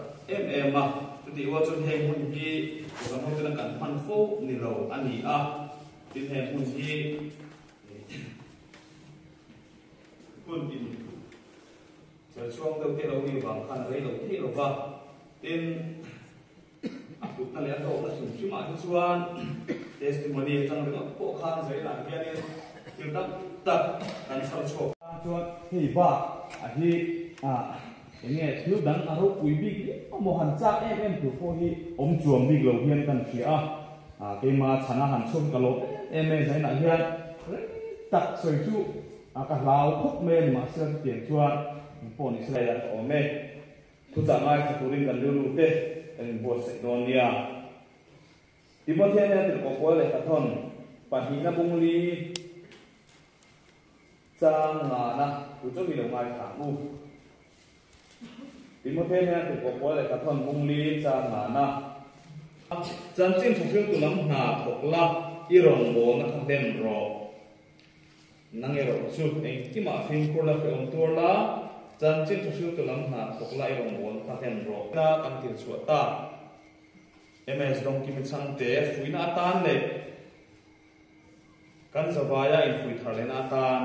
S3: ma tu ti wa chun heng hun hi ko kan ho kan man fo ni lo ani a tin heng hun hi quân in giờ chuông đầu tiên đầu đi vào khăn lấy đầu tiên đầu vào tên tụt ta lấy đầu là sủng chim mãi chuan testimony trong đó bộ khăn giấy là kia đi tiêu tập đằng sau chỗ chuan thì ba hi nghe thiếu đắng ở hốc quý vị một hành trang em từ phố hi ống chuồng đi lầu hiên cần phía cái mà chana hành xuân cả lỗ em giấy là hiên tập sợi chu cả lao khúc men mà sơn tiền chuan phone is lại là ở mê tu giả mai thì tu rin gần lưu lưu thế anh buat sợi đòn nia thì bọn thiên này thì có quá lại cả thon bản hình là bung ly trang ngà na tu cho mình ngoài thả u thì bọn thiên này thì có quá lại cả thon bung ly trang ngà na chân chính thực sự tu nắm hà thuộc là irong bộ nó không đem rồi nang ero chu ei ki ma fin ko la pe om tur la chan chin chu chu to lam na tok lai rong won ta hen ro na kan til chu ta ms dong ki mi chang te fuina tan le kan zawaya in fui thar le na tan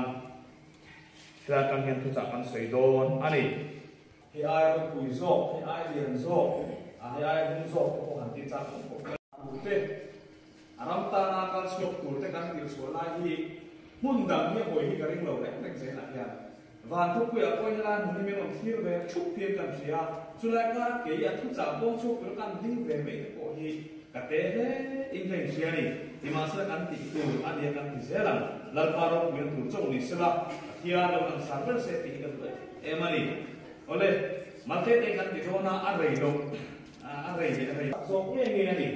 S3: ra kan hen thu cha kan sei don ani hi ai ro pui zo hi ai lian zo hi ai hun zo ko han ti cha ko te aram ta na kan sok tur te kan til chu lai hi mun dang hi boi hi garing lo rek rek sei la ya van thu pu ya ko ya mun ni me no thir ve chuk pien kan sia chulai ka ke ya thu cha bong chuk ko kan ding ve me ko hi ka te he in ven sia ni ti ma sa kan ti tu a dia kan ti zelan lal paro pu tu chou ni sala thia lo kan sarver se ti kan ve e mani ole ma te te kan ti thona a rei lo a rei so nge nge ni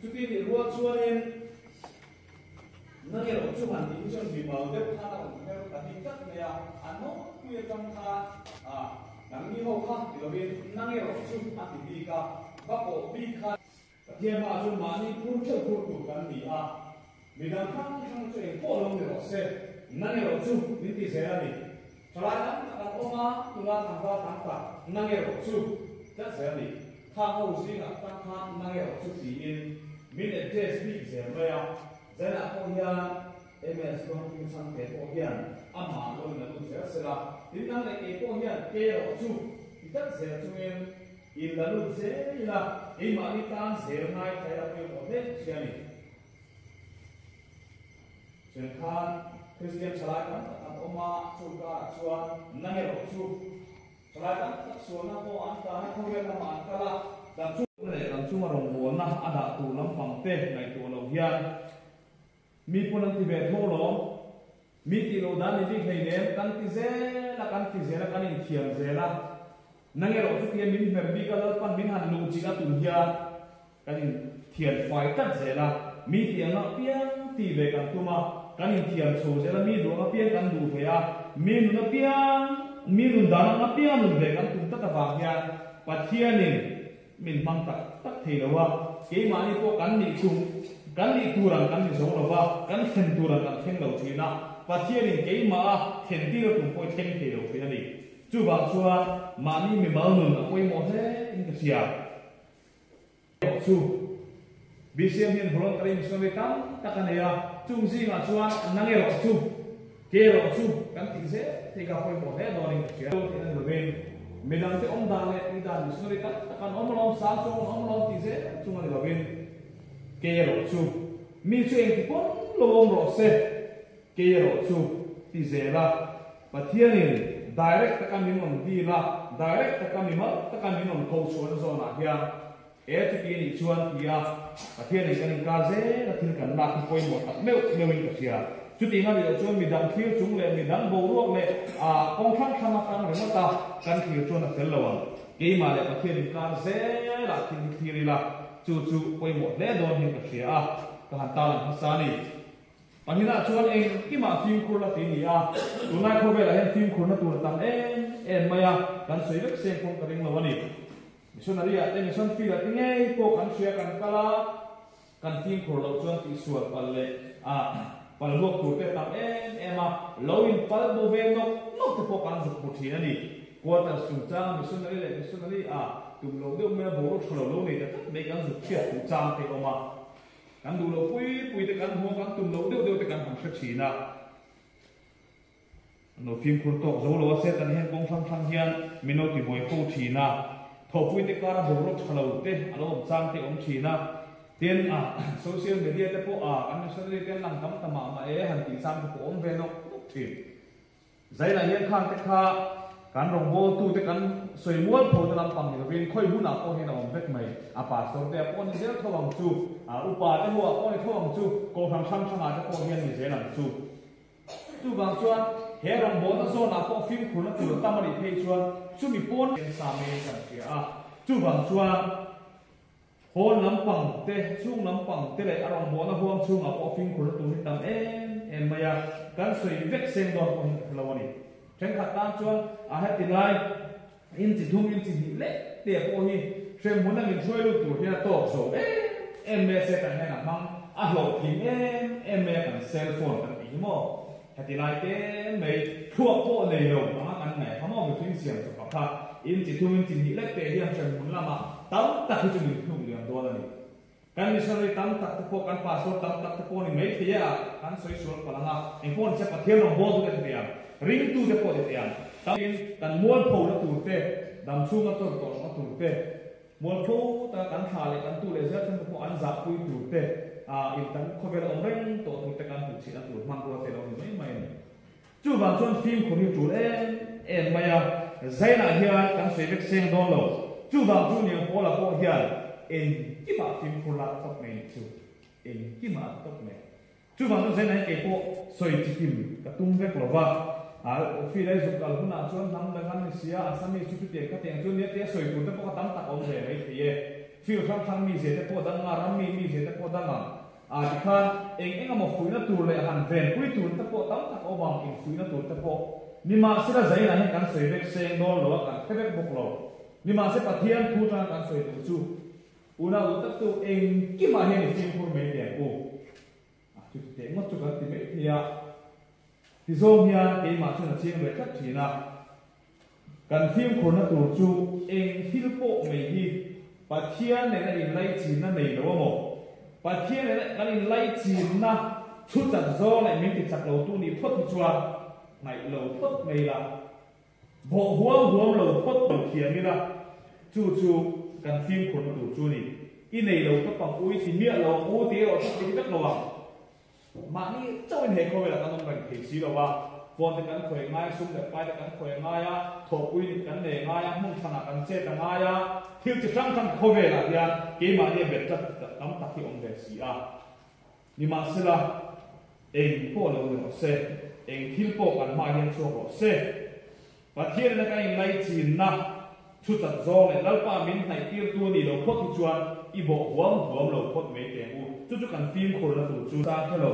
S3: chu ti ni ro chuan nãy giờ chúng mình đi chơi gì mà đeo khăn nào đeo cả đi cắt này anh nó khuya trong kha nang mi ho kha lovin nang ero chu a ti bi ka ba ko bi kha tiam ma chu ma ni pun che ko tu kan ni a mi dang khang khang che ko long ero se nang ero chu ni ti se ani chala na ka ko ma tu la tang ba tang pa nang ero chu ta se ani kha ho si na ta kha nang ero chu ti in min et test bi se ma ya zana ko ya ms ko ki sang te ko hian ama lo na lu se se la tin nang le ke ko hian ke ro chu ti ta se chu en in la lu se ila e ma ni tan se ngai thai ra pe ko ne se ani chen khan Christian chalai kan an oma chu ka chuan nang ro chu chalai kan chuan na ko an ta ha ko le na ma ka la dan chu le dan chu ma rong bo na ada tu lam pang te ngai tu lo hian mi punan ti be tho lo mi ti lo dan ni thei ne kan ti ze la kan in thiam ze la nang ro chu ti min mer bi ka lo pan min han lu chi ka tu hian kan in thian fai tat ze la mi ti na piang ti be kan tu ma kan in thiam chu ze la mi do ma piang kan du phe ya mi nu na piang mi nu dan na piang nu be kan tu ta ta ba hian pathian ni min mang tak thei lo wa ke ma ni ko kan ni chung kan ni turan kan ni so lo ba kan then turan kan then lo thina pathian in ke ma then ti lo tu ko then thei lo phe ni chu ba chua ma ni mi mal nun a koi mo he in ka sia chu bisiam hian holon kari mi so me tam takanaya chung si ma chuan nange ro chu ke ro chu kan ti se te ka koi mo he do ni ka sia ti na lo ben medang te om dang le ti dan mi so me tam takan om lo sa so om lo ti se chung ni lo ben ke ro chu mi chu en ti pon lo om ro se ke ro chu ti se la pathian ni direct takan min on di la direct takan mi ma takan min on ko chuan zo na hia e ti pi ni chuan pia pathian ni kan ka ze la thil kan na ki poi mo tak meu in ka sia chu ti nga ni chuan mi dang thil chung le mi dang bo ro le a kong thang thang ma kan re ta kan thil chuan a tel lawan ke ma le pathian ni ka ze la thil la chu poi mo le don hin ka sia a ka han ta la sa ni Panina chuan eng ki ma film khur la ti ni a tunai kho be la hen film khur na tur tam en maya kan soi vek se khom karing lawani missionary a te mission feel ati ngei po kan sia kan kala kan film khur lo chuan ti sual palle a pal lok tur te tam ema lo in pal bo ve no te po kan zu puthi ani quarter sum chang missionary a tum lo de me bo ro lo ni ta me kan zu thia tu chang te oma kan du lo pui te kan ho kan tum lo deu te kan hang sa china no film khur to zo lo se tan hen kong thang hian minoti boy ko china tho pui te kara bo ro thalo te alo chang te om china ten a social media te po a kan social te lang tam tama ma e han ti sam ko om ve no thi zai la hian khang te kha kan rong bo tu te kan soi mual pho te lam pang ni vin khoi bu na ko he na om vek mai a pa so te pon ni del thawang chu a upa te ho ko ni thawang chu ko tham tham thanga te ko hian ni zelan chu bang chuan he rong bo na so na ko film khur na tu tamari phei chuan chu mi pon sa me kan ti a chu bang chuan hon lam pang te chung lam pang te le arong bo na huang chung a ko film khur tu ni tam en maya kan soi vek seng do ko lawani chen khat tan chuan a ha ti lai in ti thum in ti le te po hi sem mun na min choi lu tu hia to so em me se kan na mang a lo thim em me kan cell phone kan ti mo ha ti lai te me thuak po nei lo ma kan nei ha mo bi thing siam so ka kha in ti thum in ti le te hia sem mun la ma tam ta hi chu ni thum lian do la ni kan ni sari tam tak te po kan pa so tam tak te po ni me thia kan soi sual palanga en pon se pa thiam no bo tu te ya ring tu te po te ya tin kan mual pho na tu te dam chu ma to na tu te mual pho ta kan tha le kan tu le za thum po an za pui tu te a in tan kho be om reng to tu te kan tu chi na tu man ro te lo ni mai chu bang chuan film khu ni tu en maya zaina hian kan se vek seng don lo chu bang chu ni po la po hian en ki ma film khu la top me chu en ki ma top me chu bang chu zaina ke po soi chi kim ka tum vek lo wa a fi lai zu kal huna chuan nam da kan sia asami chu te ka teng chu ne te soi tu te po ka tam tak om ve mai thie fi thang mi se te po dang nga ram mi se te po dang a ti khan eng mo fui na tur le han ven pui tur te po tam tak o bang eng fui na tur te po
S10: nima sila zai na hin kan soi vek seng dol lo kan khebek bok lo nima se pathian thu tang kan soi tu chu una utak tu eng ki ma hen tim khur me te ko a chu te ngot chu kan ti me thia ti zom hian ke ma chu na ching ve thak thina kan tim khur na tu chu eng thil po me hi pathian ne na in lai chin na nei lo mo pathian ne kan in lai chin na chu chat zo lai min ti chak lo tu ni phot chua ngai lo phot mei la bo huam lo phot lo thiam ni la chu kan phim khur na tu chu ni i nei lo ka pang ui ti mia lo u ti lo ti tak lo wa ma ni choi he ko la kan ban thei si lo wa pon te kan khoi ngai sum de pai te kan khoi ngai ya tho ui ni kan ne ngai ya mung thana kan che ta ngai ya thil chi sang kan kho ve la ya ke ma ni bet tak kam tak ki om ve si a ni ma sila eng po lo lo se eng thil po kan ma hian chu lo se pathian na kai ngai chin na chu tat zo le lalpa min nai tir tu ni lo phot chuan i bo huam lo phot me te u chu kan phim khur na tu chu ta thelo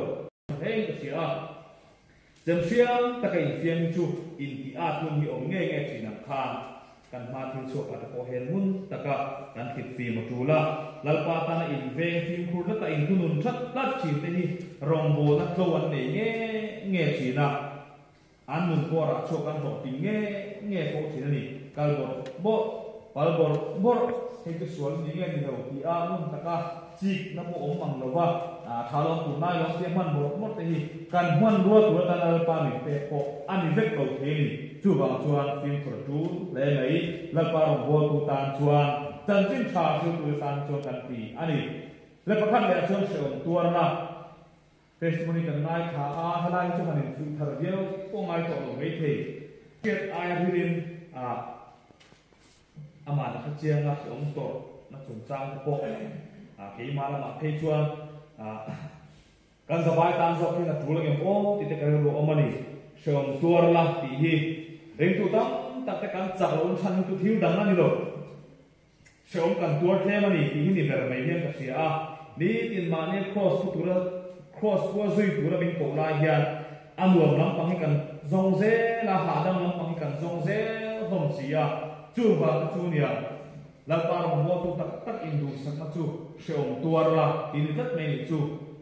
S10: hei ka sia jam siam ta kai fiang chu in ti a tu mi om nge nge chin kha kan ma thil chu ka ko hen mun ta ka kan thit fi mo tu la lalpa ta na in ve phim khur na ta in tunun that lat chin te ni rong bo na tlo wan ne nge china an mun ko ra chu kan ro ti nge ko chin ni balbor he tu sual ni nge ni lo ti a mun ta ka chi na mo om mang lo wa thalong tu nai lo te man bo mo te hi kan man ro tu ta na pa ni te ko ani vek lo the ni chu ba chuan fin pro tu le nei la pa ro bo tu tan chuan tan chin tha chu tu tan chu kan pi ani le pa khan le chuan se om tu na testimony kan nai kha a halai chu han in thar gel ko ngai to lo me the get ai hirin ama na chiang na om to na chung chang ko ke ma la ma thei chuan kan zabai tan zo ke na tu le o ti te ka ro omani shom tuar la ti hi reng tu tam tak te kan chak lo chan tu thiu dang na ni lo shom kan tuar the mani ti hi ni ber mai hian ka sia ni tin ma ne cross ko zui tu ra bin ko la hian amuam lam pang kan zong ze la ha dang lam pang kan zong ze hom sia chu ba chu nia la pa ro mo tu tak indu sak ma chu shom tuar la in tat me ni chu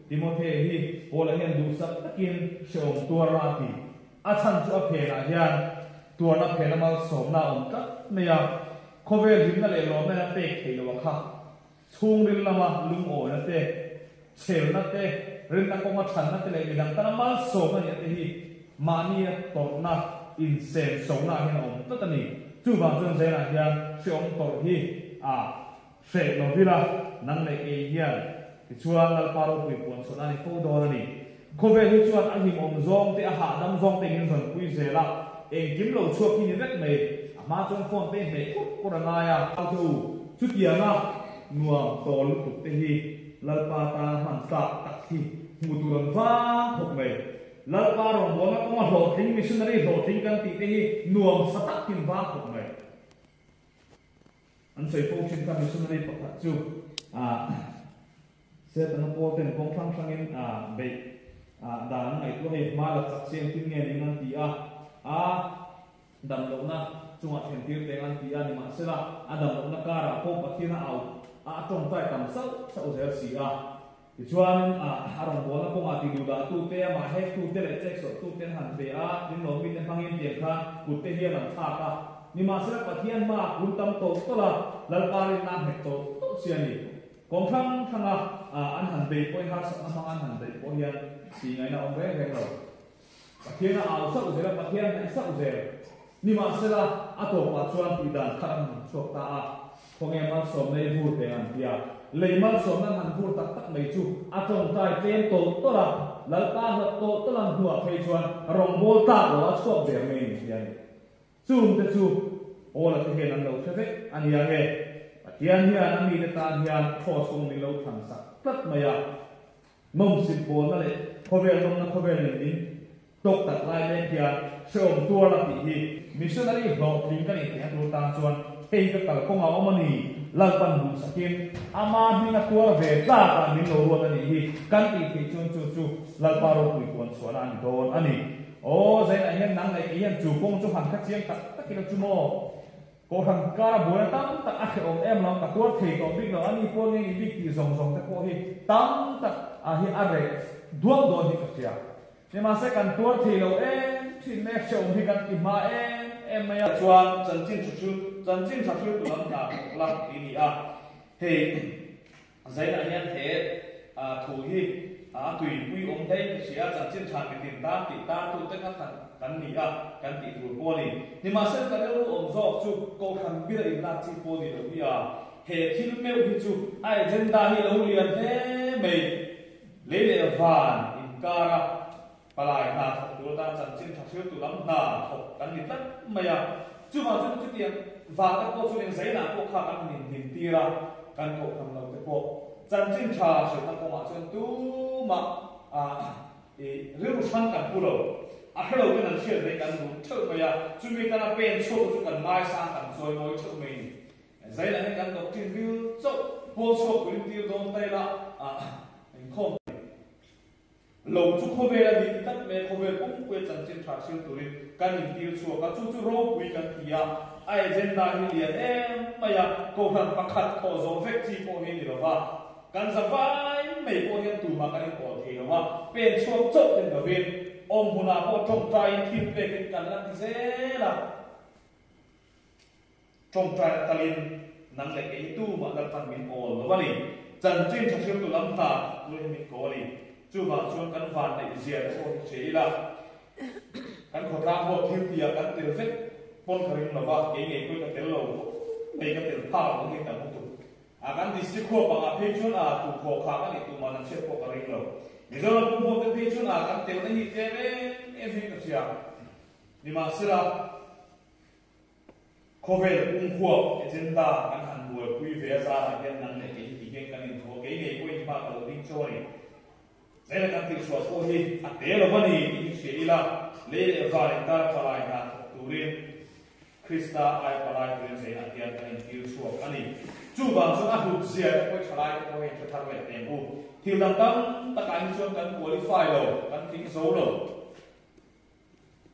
S10: timothe hi ola hen du sak takin shom tuar la ti a chan chu a phe na hian tuar na phe na mal som na om kat me ya khovel rim na le lo na pe khei lo kha chung rin lama lung o na te chel na te rin ta ko ma chan na te le midang ta mal som na ya te hi mani to na in sen so na hen om ta ta ni chu ba chun se na hian shom to hi se no vila nang le e hian ti chuan al paro pui pon so na ni ko do ni ko ve hi chuan a him om zong te a ha dam zong te ngin zon pui se la e kim lo chuak ki ni vek mai ma chon phone te me ko ra na ya au tu chu tia na nuam to lu tu te hi lal pa ta man ta tak hi mu tu ron va hok mai lal pa ron bo na ko ma lo ting missionary lo ting kan ti te hi nuam sa tak kin va hok mai an sei po chin kan missionary pa chu se ta na po ten kong thang thang in be da ngai to he ma la chak chen tin nge ni ngan ti dam lo na chunga then tir te ngan ti ni ma se la dam lo na ka ra po pa thi na au tong tai tam sau zer si ti chuan arong bo na ko ma ti du da tu te ma he tu te le check so tu ten han be din lo min hang in tiang kha ku te hi lam tha ka ni ma se pathian ma kun tam to la lal pa rin na he to sia ni kong thang an han be poi ha sa ma an han be po hian si ngai na om ve ve lo pathian au sa u zera pathian na sa u zera ni ma se la ato pa chuan ti dan khan chok ta khong em al som nei vu te an pia leimal som nan han vu tak tak mai chu atong tai chen to la lal pa na to lan hua phei chuan rong bol ta lo a chok ver mai ni hian chung te chu ola te hen an lo theve an ya he hian hian an mi te ta hian kho song ni lo thang sak tat maya mom sin bo na le khovel nom na khovel ni tok tak lai le hian shom tua la ti hi missionary ho thing kan ni te tu ta chuan hei ka kal ko nga omani lal pan bu sakin ama ni na tua ve ta ka min lo ro ta ni hi kan ti ti chu lal paro pui kon so na ni don ani ô dây này hiện nắng này cái hiện chủ công cho hàng khách chiang tất cả chúng mò có hàng cả buổi tám tất cả ông em lòng cả tuột thì còn biết là anh đi qua nghe biết thì rong tất cả hi tám tất hi ở đây đuông đuông hi cái chiang nhưng mà sẽ cần tuột thì lâu em thì nét chồng thì cần tìm mà em mày chuan chân chính thật sự tụi nó là cái gì à thì dây này hiện thế thủ hi tùy quy ông đây thì chân chính thành cái tiền ta tụi tất cả kan ni a kan ti tur po ni ni ma sen ka lo om zo chu ko khan bi in la chi po ni lo bi a he thil me hi chu ai agenda hi lo lian he me le le van in kara palai na tu ta chan chin thak tu lam na thok kan ni tat maya chu ma chu tiang va ta ko chu len zai na ko kha kan nin tira kan ko tham lo te po chan chin tha se ta ko ma chen tu ma riu sang kan pu lo a hello kan share dei kan du thau pa ya chu mi kan pen so chu kan mai sang kan soi moi thau me zai la kan dok tin riu so po so pin ti don tai la in khom lo chu kho ve la di tat me kho ve pum kwe chan chin thak sil turin kan in ti chu ka chu ro pui kan tia ai agenda hi lian em pa ya ko han pakhat kho zo vek chi po hi ni lo wa kan sa vai me po hian tu ma kan ko thi lo wa pen chuak chok den ka ven om huna po trong trai thiên về cái cảnh là thế là trong trai talin năng lệ cái tu mà là phần mình ổn nó vậy dần trên trong siêu tu lắm ta luôn mình có đi chú mà chuông cắn vàn để diệt ổn chế là cắn khổ ra hộ thiên địa cắn tiền vết pon khởi là vào cái nghề quên cái tiền lầu đây cái tiền phao cũng hiện tại không tụ cắn đi xích khô bằng phê chuông tụ khổ khá cái tụ mà nằm xếp khổ cái lầu bây giờ cũng một cái phê chuông cắn tiền nó như thế em thấy cái gì à nhưng mà xưa là khó về cũng khổ agenda cắn hẳn buổi quy về ra là cái năng này cái gì cái cái thổ cái nghề quên mà ở bên chỗ này đây là cái số số hi thế là vấn đề sẽ là lấy vào để ta phải là tu luyện Krista ai phải tu luyện sẽ là cái điều số cái này chú bảo cho anh hụt gì cái phải cái cái cho thằng mẹ tiền u thì làm tăng tất cả những chuyện cần qualify rồi cần tính số rồi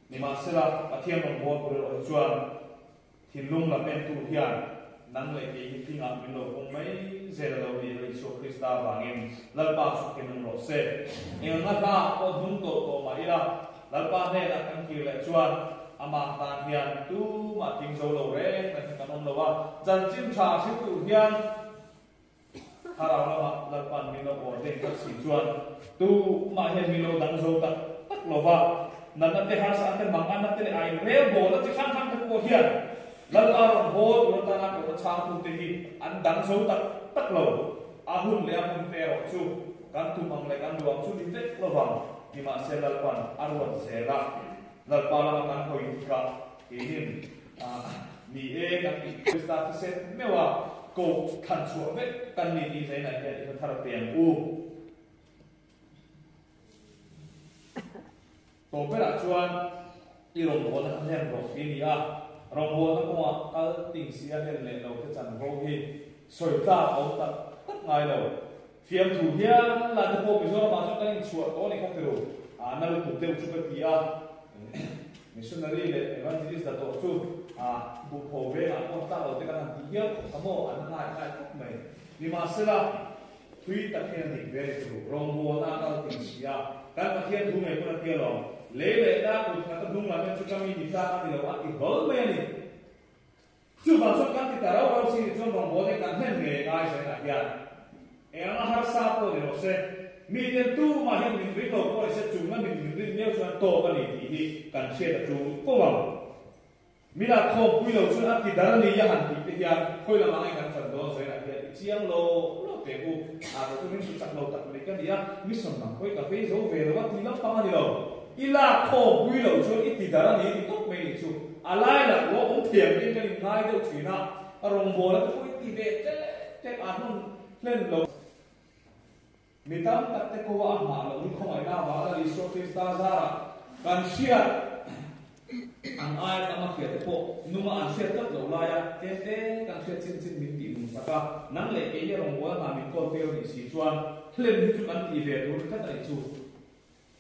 S10: nhưng mà sẽ là thiên đồng bộ của chuan thì lung là bên tu hiền năng lệ cái khi ngắm bên lầu cũng mấy giờ đầu đi lấy số Krista và em lần ba số cái nông lộc xe nhưng mà ta có hung tổ của mà ila lần ba này là căn cứ lại chuan ama ta hiền tu mà tính số lầu đấy là cái nông lộc à dần chim trà sẽ tu hiền hà rào là lần ba mình lộc ở đây các sĩ chuan tu mà hiền mình lộc đằng dâu tắc tắc lộc à nên là cái hàng sản cái mảng ăn cái ai rêu bồ nó chỉ khăn khăn cái của hiền lần ở hồ chúng ta là có sang tu tì ăn đắng sâu tắc lẩu ahun le ahun te ro chu kan tu mang le kan duam chu đi tết lo vàng nhưng mà sẽ lần quan arwan sẽ ra lần pa la kan koi ka in ni e kan Krista se mewa ko khan chu ve kan ni đi thế này để thar tiền u to pe la chuan i rong ho na hen ro ni a rong ho na ko a ting sia hen le lo te chan ho hi soi ta au ta tất ngày đâu phiền thủ hiền là cái bộ bây giờ mà chúng ta nên chuột có này không được nó là mục tiêu chúng ta kia missionary là evangelist là tổ chức bộ phổ về là con ta đầu tiên là làm gì hết không có anh lại không mấy nhưng mà sẽ là tuy tất nhiên thì về thủ rong bùa na đâu tình xia các bạn thiên thu này cũng là kia rồi lễ đã cũng là tập trung làm cho chúng ta mình đi ra thì là cái gỡ mê này chứ mà xuất các cái tàu đâu xí cho rong bùa thì càng thêm nghề ai sẽ là kia em nó har sa po de ose mi den tu ma hin min ri ko ko se chung na min ri neu chuan to ka ni ti kan se da chu ko wa mi la kho pui lo chuan a ki dar ni ya han ti te ya khoi la ma kan chan do se la ya chiang lo te ku a to min su chak lo tak ni kan ya mi som ma khoi ka fe zo ve lo wa ti la pa ni lo ila kho pui lo chuan i ti dar ni ti tok me ni chu alai la wo ong thiam ni kan ngai do thina arong bo la ko ti ve te a hun lên lo mi tam tak te ko wa ma lo ni khong ai na wa la li so Krista za kan sia ang ai ta ma ke te po nu ma an sia tak lo la ya te kan sia chin min ti mun ta nang le ke ye rong wa ma min ko te ni si chuan hlen ni chu kan ti ve du ka dai chu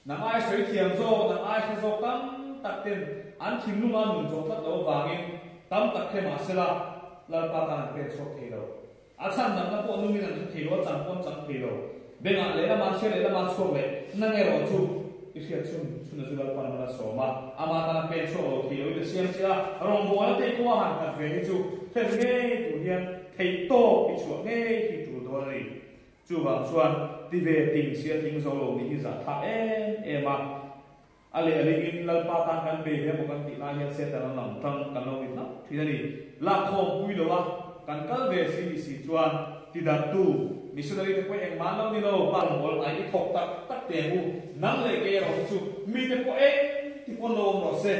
S10: nang ai soi thiam zo nang ai kha zo kam tak ten an thim lunga nun zo tak lo wangin tam tak khe ma sela lal pa ta pe sok thei lo achan nang na po nu min an thei lo chang pon chang thei lo benga le la ma che le la ma sok le nang e ro chu ikhia chun chuna zu lal pa na so ma ama ta pe sok lo thei lo de siam sia rong bo la te ko han ka ve chu the nge tu hian thei to pi chu nge hi tu do ri chu wang chuan ti ve ting sia ting zo lo ni za tha ma ale ale in lal pa tan kan be he bokan ti la ya se ta lam tang kan lo in na thina ni la khom pui lo wa kan kal ve si chuan ti dan tu missionary te ko eng man lo ni lo pang bol ai thok tak te mu nang le ke ro chu mi te ko ti ko lo ro se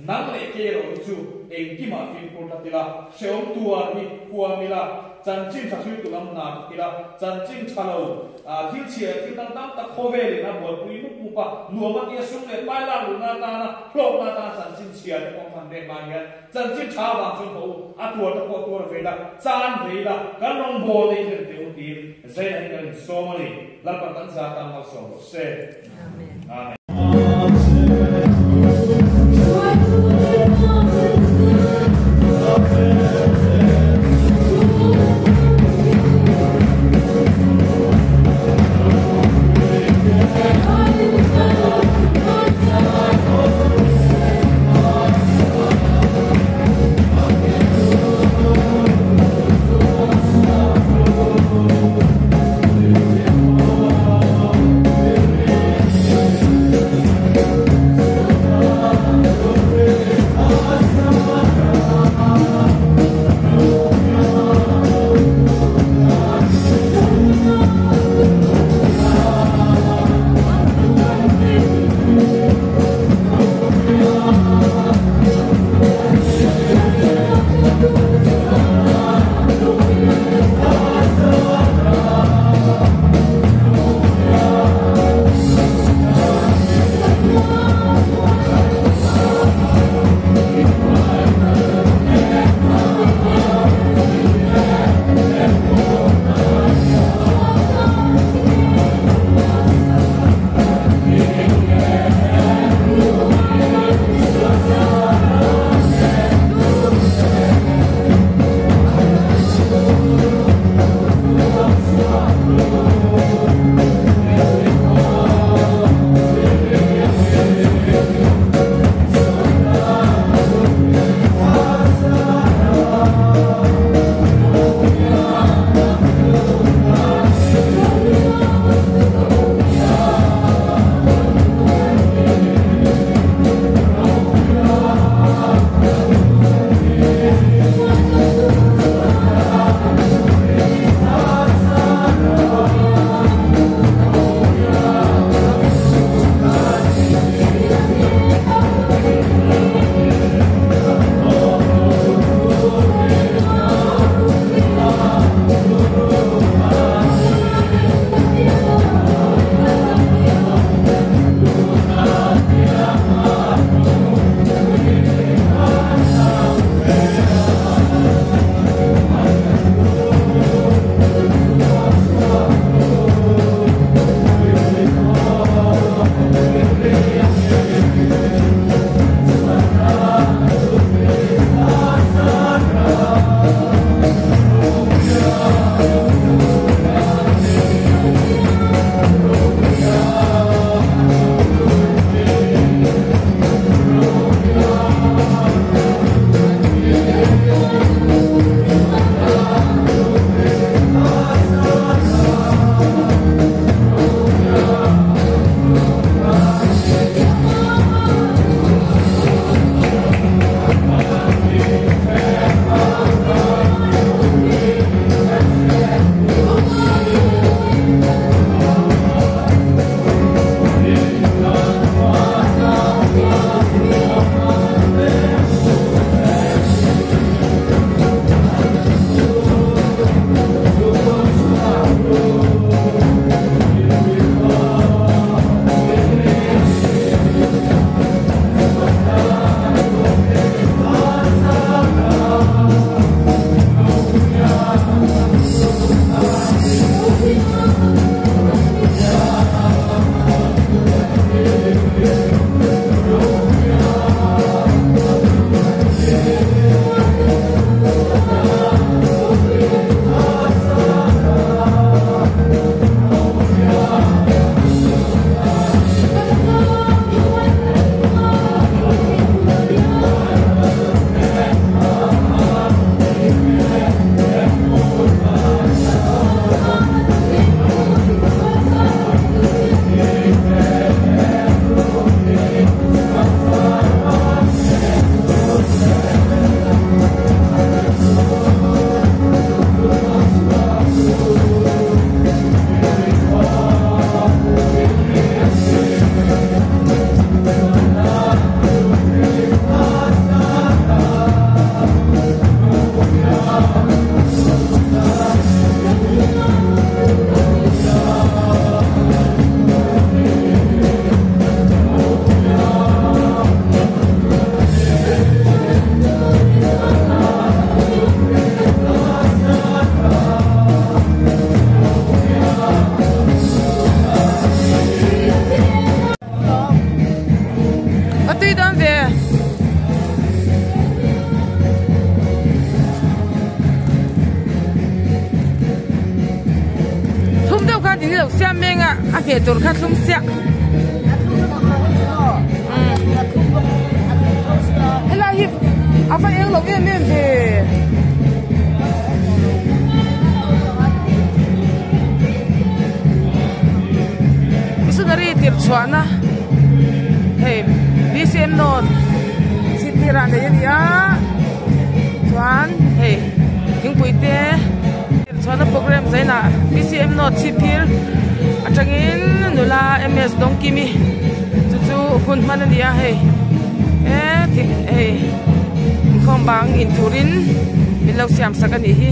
S10: nang le ke ro chu eng ki ma fin ko ta ti la seom tua ni kwa mi la chan chin tha su tu lam na ti la chan chin chalo thil chia thil tang tam ta kho ve le na bol pui mu pa nu ma ti sung le pai la lu na ta na hlok na ta chan chin chia te ko phan de ma ya chan chin cha wa chu ko a tu ta ko tu ve la chan ve la kan long bo le te te u ti zai na kan so ma ni la pa tan sa ta ma so se amen amen
S11: con thì lâu xem mình à kể chỗ khác không xem thế là hiệp phải em lộc em thì missionary tiệp xoắn à hey đi xem nốt xin thì ra đây đi à xoắn hey những buổi tê xoắn program vậy na BCM nốt xin thì achangin nula MS dong kimi chu hun man đi à hey thì hey không bằng in turin mình lâu xem sắc anh hi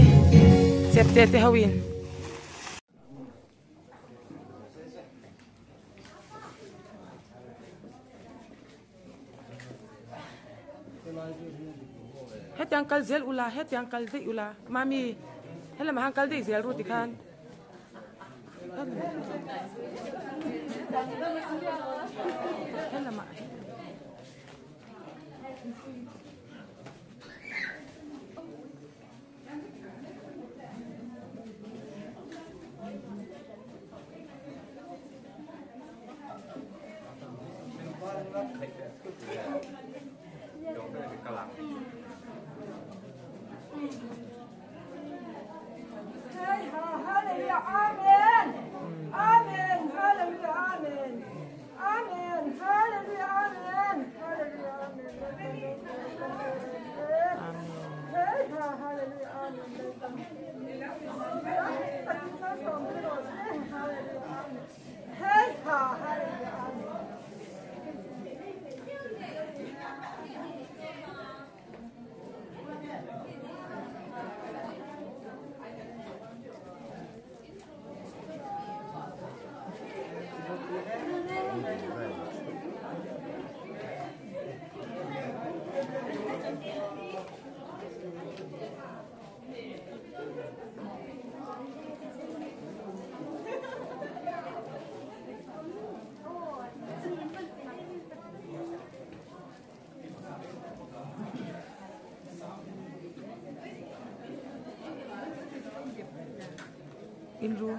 S11: xếp tê hawin hết yang kal zel ula hết yang kal de ula mami hele ma kal de zel ruti khan hele ma Inru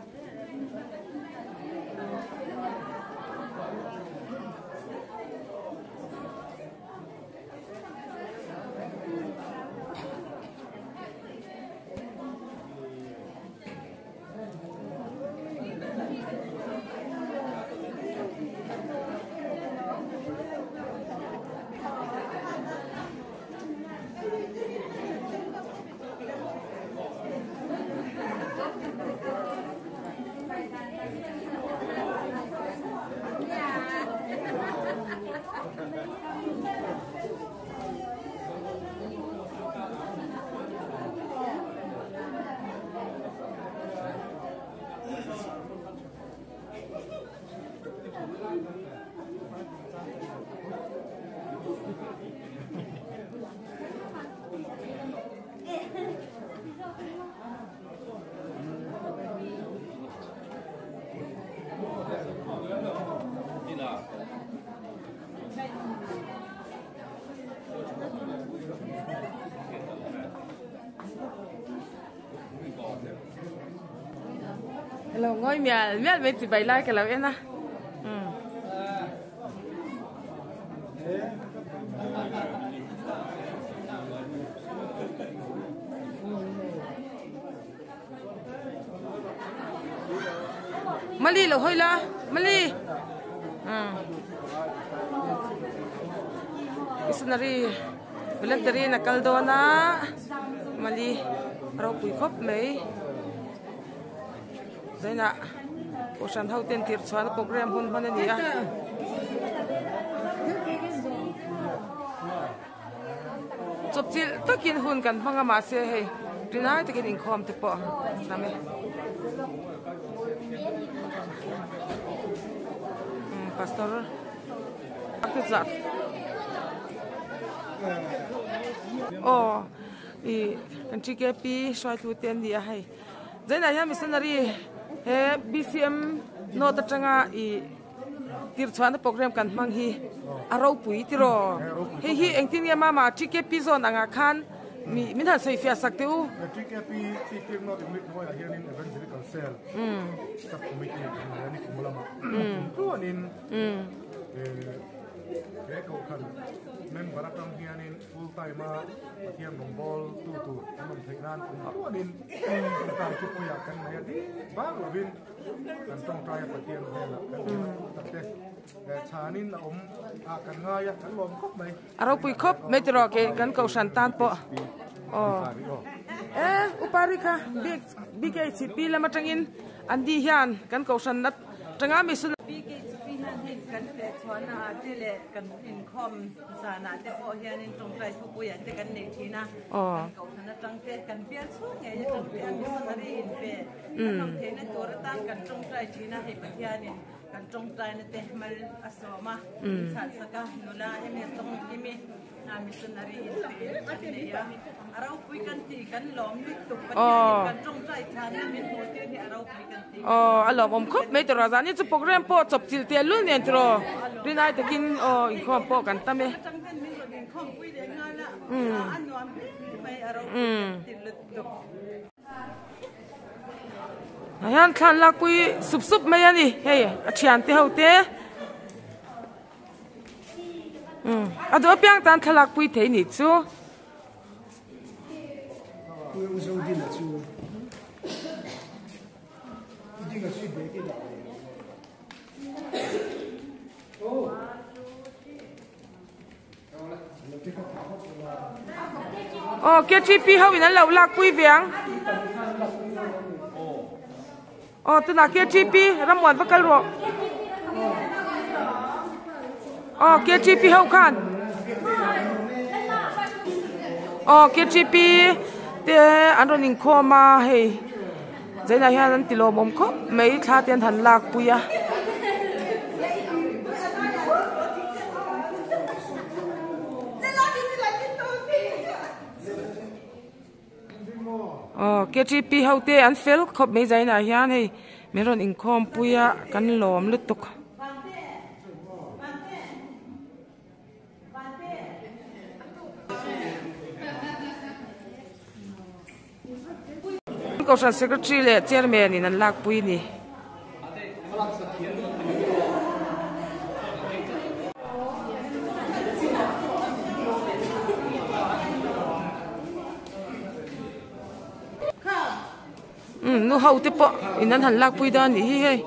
S11: hello ngồi mẹ về thì bày lại cái lâu em na Mali lo hoi la Mali missionary voluntary na kaldona Mali rau pui khop mei zaina ocean hau ten tir chhuan program hun man ani a chopchil takin hun kan hmanga ma se hei rinai takin inkhom te po name pastor akizat i country ke pi shoi tu ten dia hai zaina ya missionary he BCM no ta changa i tir chhuan program kan mang hi aro pui tiro he hi engtin ya mama chike pi zone anga khan min han sei fia sak teu
S2: electric api ti tim no dimit ho ya hian in evangelical cell sub committee ni kumulama tu anin ko khan member atang hian in full time pathian nombol tu anom theinan tu anin ta chu ko ya kan mai di bang lovin kan tong trai pathian hela kan te chanin kan nga ya kan lom khop mai
S11: aro pui khop metro ke kan ko san tan po upari ka big HCP lama tangin andi hian kan ko san nat tanga mi sun
S6: big HCP han hin kan te chona te le kan in khom sana te po hian in tong trai thu pu ya te kan nei thina kan ko san tang te kan pian chu nge ya tang te mi san ari in pe kan te na tor tan kan tong trai thina he pathian in kan tong trai na te mal asoma san saka nula eme tong imi na missionary in ya arau pui kan ti kan lom ni tu pathian kan tong trai thana min ho te ni arau pui kan ti
S11: alom om khop me to razani chu program po chop chil te lu nen tro rinai takin i khom po kan tame ayan khan la kui sup sup me yani hey achian te hote ado piang tan thalak pui thei ni chu KGP hau in an lo lak pui viang tuna KGP ramwan vakal ro KGP hau khan KGP te anroning khoma hei zaina hian an tilo mom kho mei thla tian than lak puya KGP haute an fel khop mei zaina hian hei meron in khom puya kan lom lutuk Social Secretary le chairman in an lak pui ni nu hau te po in an han lak pui da ni hi hei